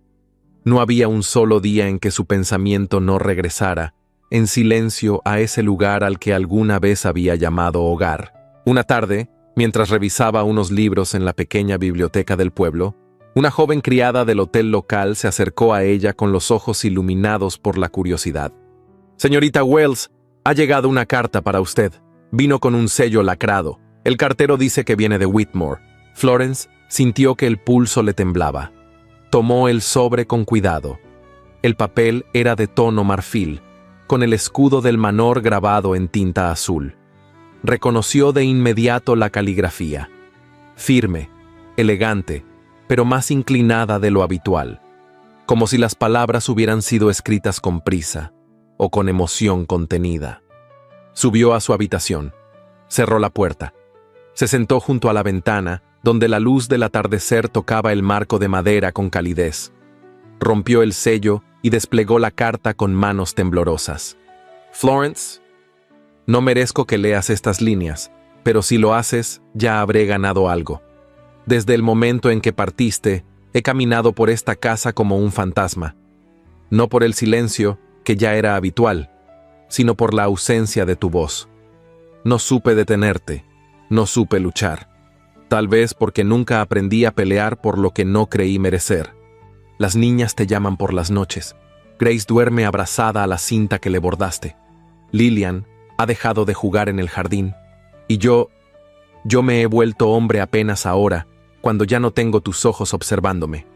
A: No había un solo día en que su pensamiento no regresara, en silencio, a ese lugar al que alguna vez había llamado hogar. Una tarde, mientras revisaba unos libros en la pequeña biblioteca del pueblo, una joven criada del hotel local se acercó a ella con los ojos iluminados por la curiosidad. «Señorita Wells, ha llegado una carta para usted. Vino con un sello lacrado. El cartero dice que viene de Whitmore». Florence sintió que el pulso le temblaba. Tomó el sobre con cuidado. El papel era de tono marfil, con el escudo del manor grabado en tinta azul. Reconoció de inmediato la caligrafía. Firme, elegante, pero más inclinada de lo habitual, como si las palabras hubieran sido escritas con prisa o con emoción contenida. Subió a su habitación, cerró la puerta, se sentó junto a la ventana, donde la luz del atardecer tocaba el marco de madera con calidez. Rompió el sello y desplegó la carta con manos temblorosas. «Florence, no merezco que leas estas líneas, pero si lo haces, ya habré ganado algo. Desde el momento en que partiste, he caminado por esta casa como un fantasma. No por el silencio, que ya era habitual, sino por la ausencia de tu voz. No supe detenerte, no supe luchar. Tal vez porque nunca aprendí a pelear por lo que no creí merecer. Las niñas te llaman por las noches. Grace duerme abrazada a la cinta que le bordaste. Lillian ha dejado de jugar en el jardín. Y yo me he vuelto hombre apenas ahora, cuando ya no tengo tus ojos observándome.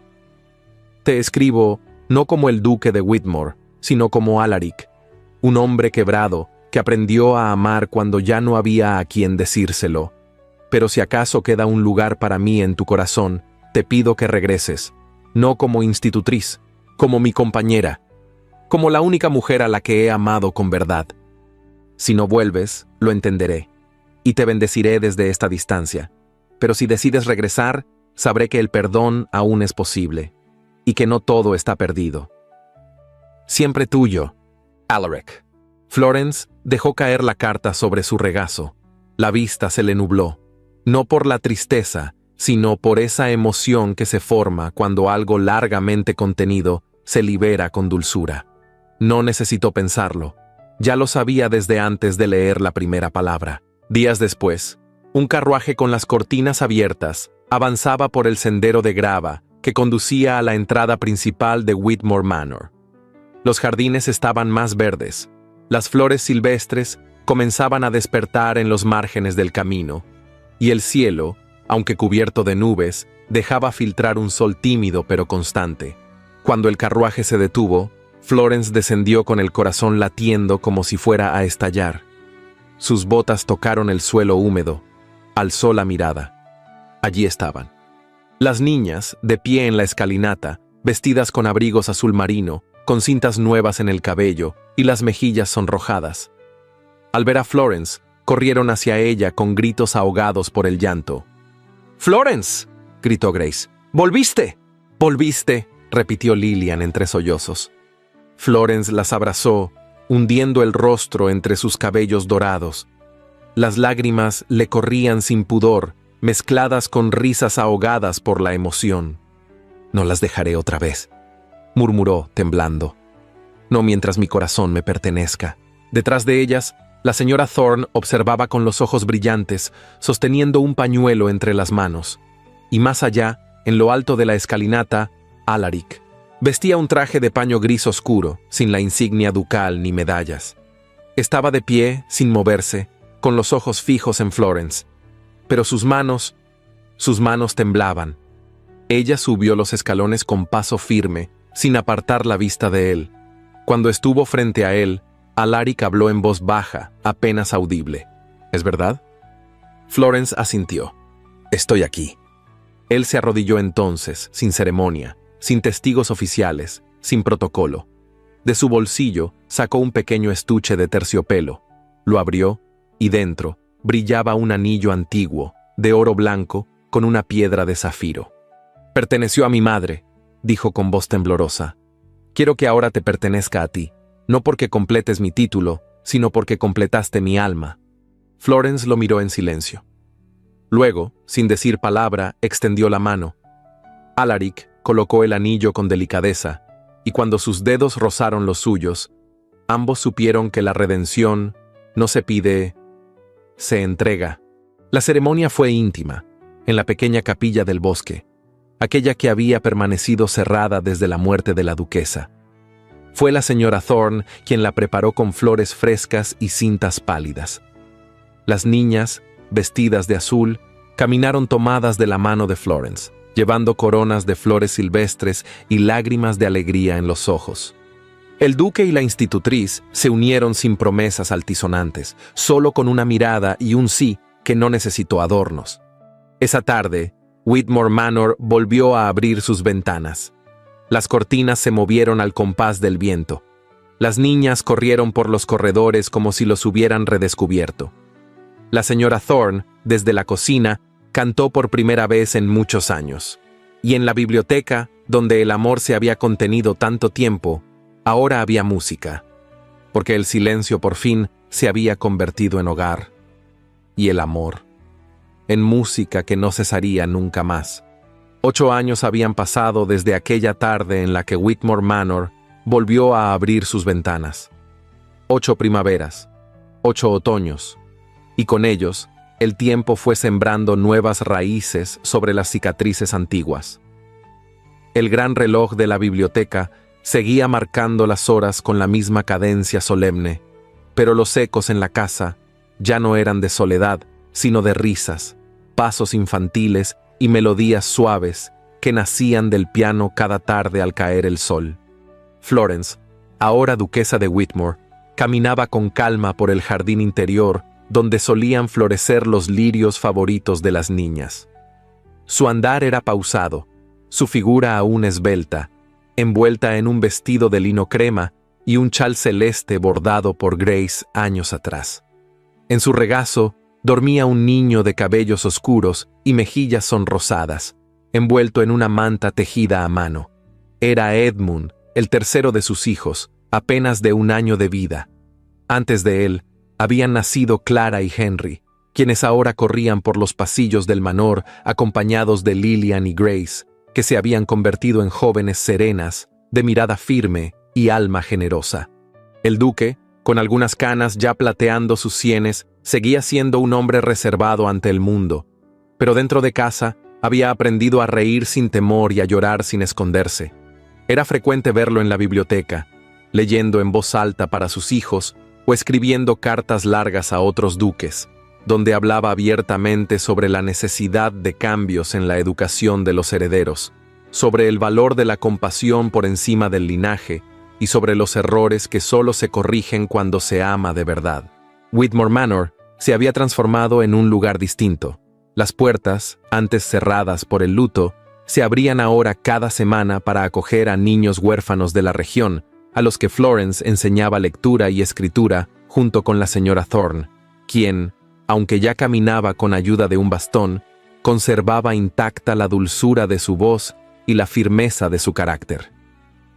A: Te escribo no como el duque de Whitmore, sino como Alaric, un hombre quebrado que aprendió a amar cuando ya no había a quien decírselo. Pero si acaso queda un lugar para mí en tu corazón, te pido que regreses, no como institutriz, como mi compañera, como la única mujer a la que he amado con verdad. Si no vuelves, lo entenderé, y te bendeciré desde esta distancia. Pero si decides regresar, sabré que el perdón aún es posible, y que no todo está perdido. Siempre tuyo, Alaric». Florence dejó caer la carta sobre su regazo. La vista se le nubló, no por la tristeza, sino por esa emoción que se forma cuando algo largamente contenido se libera con dulzura. No necesitó pensarlo, ya lo sabía desde antes de leer la primera palabra. Días después, un carruaje con las cortinas abiertas avanzaba por el sendero de grava que conducía a la entrada principal de Whitmore Manor. Los jardines estaban más verdes, las flores silvestres comenzaban a despertar en los márgenes del camino, y el cielo, aunque cubierto de nubes, dejaba filtrar un sol tímido pero constante. Cuando el carruaje se detuvo, Florence descendió con el corazón latiendo como si fuera a estallar. Sus botas tocaron el suelo húmedo. Alzó la mirada. Allí estaban. Las niñas, de pie en la escalinata, vestidas con abrigos azul marino, con cintas nuevas en el cabello y las mejillas sonrojadas. Al ver a Florence, corrieron hacia ella con gritos ahogados por el llanto. «¡Florence!», gritó Grace. «¡Volviste!». «¡Volviste!», repitió Lillian entre sollozos. Florence las abrazó, hundiendo el rostro entre sus cabellos dorados. Las lágrimas le corrían sin pudor, mezcladas con risas ahogadas por la emoción. «No las dejaré otra vez», murmuró, temblando. «No mientras mi corazón me pertenezca». Detrás de ellas, la señora Thorne observaba con los ojos brillantes, sosteniendo un pañuelo entre las manos. Y más allá, en lo alto de la escalinata, Alaric. Vestía un traje de paño gris oscuro, sin la insignia ducal ni medallas. Estaba de pie, sin moverse, con los ojos fijos en Florence. Pero sus manos temblaban. Ella subió los escalones con paso firme, sin apartar la vista de él. Cuando estuvo frente a él, Alaric habló en voz baja, apenas audible. ¿Es verdad? Florence asintió. Estoy aquí. Él se arrodilló entonces, sin ceremonia, sin testigos oficiales, sin protocolo. De su bolsillo sacó un pequeño estuche de terciopelo. Lo abrió, y dentro brillaba un anillo antiguo, de oro blanco, con una piedra de zafiro. «Perteneció a mi madre», dijo con voz temblorosa. «Quiero que ahora te pertenezca a ti, no porque completes mi título, sino porque completaste mi alma». Florence lo miró en silencio. Luego, sin decir palabra, extendió la mano. Alaric colocó el anillo con delicadeza, y cuando sus dedos rozaron los suyos, ambos supieron que la redención no se pide, se entrega. La ceremonia fue íntima, en la pequeña capilla del bosque, aquella que había permanecido cerrada desde la muerte de la duquesa. Fue la señora Thorne quien la preparó con flores frescas y cintas pálidas. Las niñas, vestidas de azul, caminaron tomadas de la mano de Florence, llevando coronas de flores silvestres y lágrimas de alegría en los ojos. El duque y la institutriz se unieron sin promesas altisonantes, solo con una mirada y un sí que no necesitó adornos. Esa tarde, Whitmore Manor volvió a abrir sus ventanas. Las cortinas se movieron al compás del viento. Las niñas corrieron por los corredores como si los hubieran redescubierto. La señora Thorne, desde la cocina, cantó por primera vez en muchos años. Y en la biblioteca, donde el amor se había contenido tanto tiempo, ahora había música, porque el silencio por fin se había convertido en hogar. Y el amor, en música que no cesaría nunca más. 8 años habían pasado desde aquella tarde en la que Whitmore Manor volvió a abrir sus ventanas. 8 primaveras, 8 otoños, y con ellos, el tiempo fue sembrando nuevas raíces sobre las cicatrices antiguas. El gran reloj de la biblioteca seguía marcando las horas con la misma cadencia solemne, pero los ecos en la casa ya no eran de soledad, sino de risas, pasos infantiles y melodías suaves que nacían del piano cada tarde al caer el sol. Florence, ahora duquesa de Whitmore, caminaba con calma por el jardín interior donde solían florecer los lirios favoritos de las niñas. Su andar era pausado, su figura aún esbelta, envuelta en un vestido de lino crema y un chal celeste bordado por Grace años atrás. En su regazo dormía un niño de cabellos oscuros y mejillas sonrosadas, envuelto en una manta tejida a mano. Era Edmund, el tercero de sus hijos, apenas de 1 año de vida. Antes de él, habían nacido Clara y Henry, quienes ahora corrían por los pasillos del manor acompañados de Lillian y Grace, que se habían convertido en jóvenes serenas, de mirada firme y alma generosa. El duque, con algunas canas ya plateando sus sienes, seguía siendo un hombre reservado ante el mundo, pero dentro de casa había aprendido a reír sin temor y a llorar sin esconderse. Era frecuente verlo en la biblioteca, leyendo en voz alta para sus hijos o escribiendo cartas largas a otros duques, donde hablaba abiertamente sobre la necesidad de cambios en la educación de los herederos, sobre el valor de la compasión por encima del linaje y sobre los errores que solo se corrigen cuando se ama de verdad. Whitmore Manor se había transformado en un lugar distinto. Las puertas, antes cerradas por el luto, se abrían ahora cada semana para acoger a niños huérfanos de la región, a los que Florence enseñaba lectura y escritura junto con la señora Thorne, quien, aunque ya caminaba con ayuda de un bastón, conservaba intacta la dulzura de su voz y la firmeza de su carácter.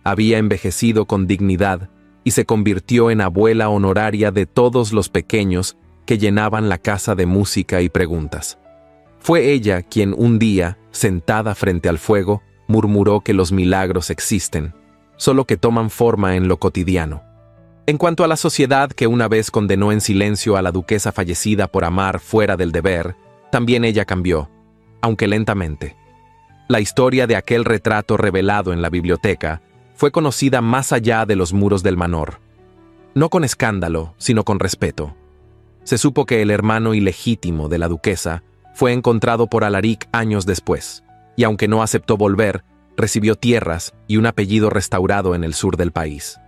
A: Había envejecido con dignidad y se convirtió en abuela honoraria de todos los pequeños que llenaban la casa de música y preguntas. Fue ella quien un día, sentada frente al fuego, murmuró que los milagros existen, solo que toman forma en lo cotidiano. En cuanto a la sociedad que una vez condenó en silencio a la duquesa fallecida por amar fuera del deber, también ella cambió, aunque lentamente. La historia de aquel retrato revelado en la biblioteca fue conocida más allá de los muros del manor. No con escándalo, sino con respeto. Se supo que el hermano ilegítimo de la duquesa fue encontrado por Alaric años después, y aunque no aceptó volver, recibió tierras y un apellido restaurado en el sur del país.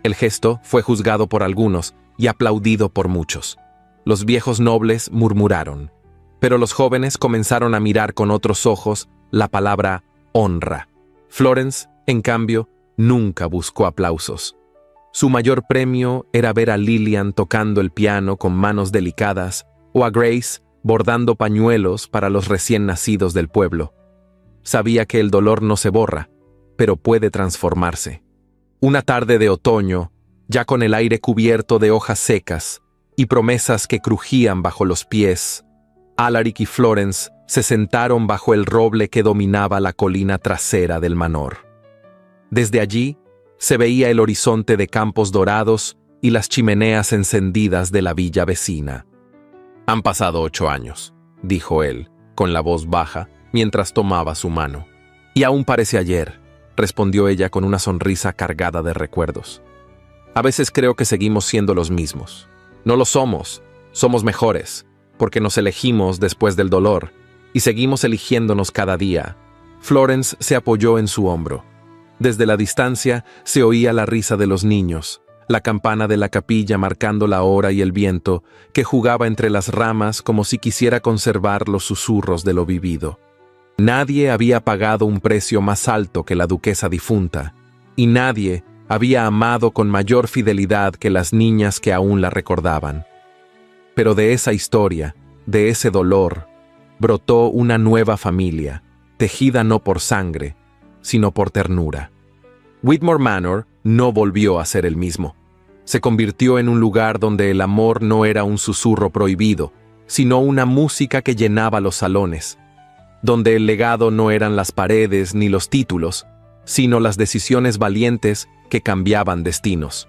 A: El gesto fue juzgado por algunos y aplaudido por muchos. Los viejos nobles murmuraron, pero los jóvenes comenzaron a mirar con otros ojos la palabra honra. Florence, en cambio, nunca buscó aplausos. Su mayor premio era ver a Lillian tocando el piano con manos delicadas o a Grace bordando pañuelos para los recién nacidos del pueblo. Sabía que el dolor no se borra, pero puede transformarse. Una tarde de otoño, ya con el aire cubierto de hojas secas y promesas que crujían bajo los pies, Alaric y Florence se sentaron bajo el roble que dominaba la colina trasera del manor. Desde allí se veía el horizonte de campos dorados y las chimeneas encendidas de la villa vecina. «Han pasado 8 años», dijo él, con la voz baja, mientras tomaba su mano. «Y aún parece ayer», respondió ella con una sonrisa cargada de recuerdos. «A veces creo que seguimos siendo los mismos. No lo somos, somos mejores, porque nos elegimos después del dolor, y seguimos eligiéndonos cada día». Florence se apoyó en su hombro. Desde la distancia se oía la risa de los niños, la campana de la capilla marcando la hora y el viento, que jugaba entre las ramas como si quisiera conservar los susurros de lo vivido. Nadie había pagado un precio más alto que la duquesa difunta, y nadie había amado con mayor fidelidad que las niñas que aún la recordaban. Pero de esa historia, de ese dolor, brotó una nueva familia, tejida no por sangre, sino por ternura. Whitmore Manor no volvió a ser el mismo. Se convirtió en un lugar donde el amor no era un susurro prohibido, sino una música que llenaba los salones, donde el legado no eran las paredes ni los títulos, sino las decisiones valientes que cambiaban destinos.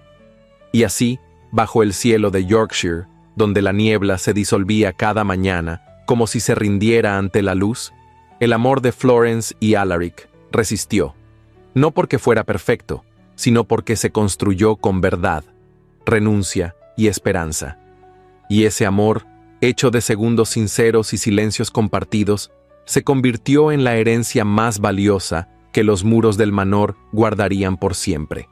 A: Y así, bajo el cielo de Yorkshire, donde la niebla se disolvía cada mañana, como si se rindiera ante la luz, el amor de Florence y Alaric resistió, no porque fuera perfecto, sino porque se construyó con verdad, renuncia y esperanza. Y ese amor, hecho de segundos sinceros y silencios compartidos, se convirtió en la herencia más valiosa que los muros del manor guardarían por siempre.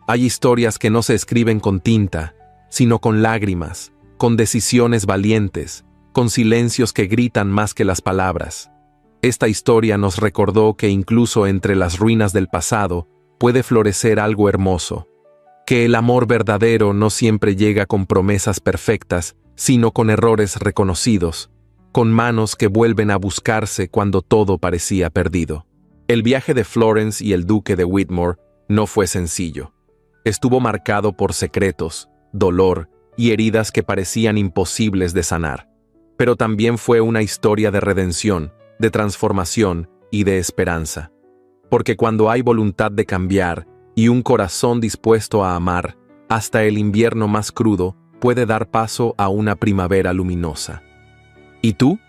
A: Hay historias que no se escriben con tinta, sino con lágrimas, con decisiones valientes, con silencios que gritan más que las palabras. Esta historia nos recordó que incluso entre las ruinas del pasado puede florecer algo hermoso, que el amor verdadero no siempre llega con promesas perfectas, sino con errores reconocidos, con manos que vuelven a buscarse cuando todo parecía perdido. El viaje de Florence y el duque de Whitmore no fue sencillo. Estuvo marcado por secretos, dolor y heridas que parecían imposibles de sanar. Pero también fue una historia de redención, de transformación y de esperanza. Porque cuando hay voluntad de cambiar y un corazón dispuesto a amar, hasta el invierno más crudo puede dar paso a una primavera luminosa. ¿Y tú?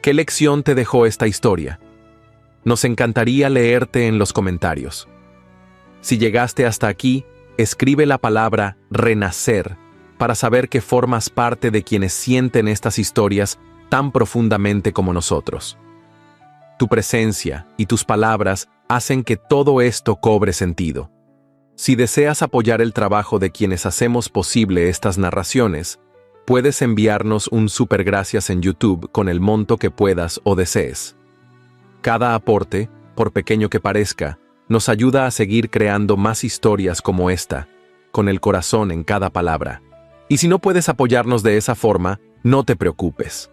A: ¿Qué lección te dejó esta historia? Nos encantaría leerte en los comentarios. Si llegaste hasta aquí, escribe la palabra renacer para saber que formas parte de quienes sienten estas historias tan profundamente como nosotros. Tu presencia y tus palabras hacen que todo esto cobre sentido. Si deseas apoyar el trabajo de quienes hacemos posible estas narraciones, puedes enviarnos un super gracias en YouTube con el monto que puedas o desees. Cada aporte, por pequeño que parezca, nos ayuda a seguir creando más historias como esta, con el corazón en cada palabra. Y si no puedes apoyarnos de esa forma, no te preocupes.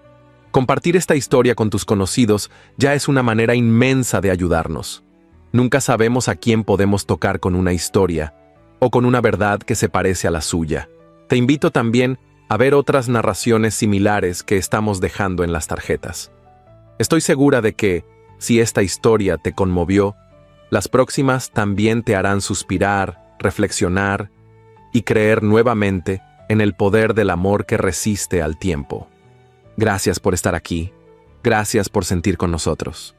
A: Compartir esta historia con tus conocidos ya es una manera inmensa de ayudarnos. Nunca sabemos a quién podemos tocar con una historia o con una verdad que se parece a la suya. Te invito también a ver otras narraciones similares que estamos dejando en las tarjetas. Estoy segura de que, si esta historia te conmovió, las próximas también te harán suspirar, reflexionar y creer nuevamente en el poder del amor que resiste al tiempo. Gracias por estar aquí. Gracias por sentir con nosotros.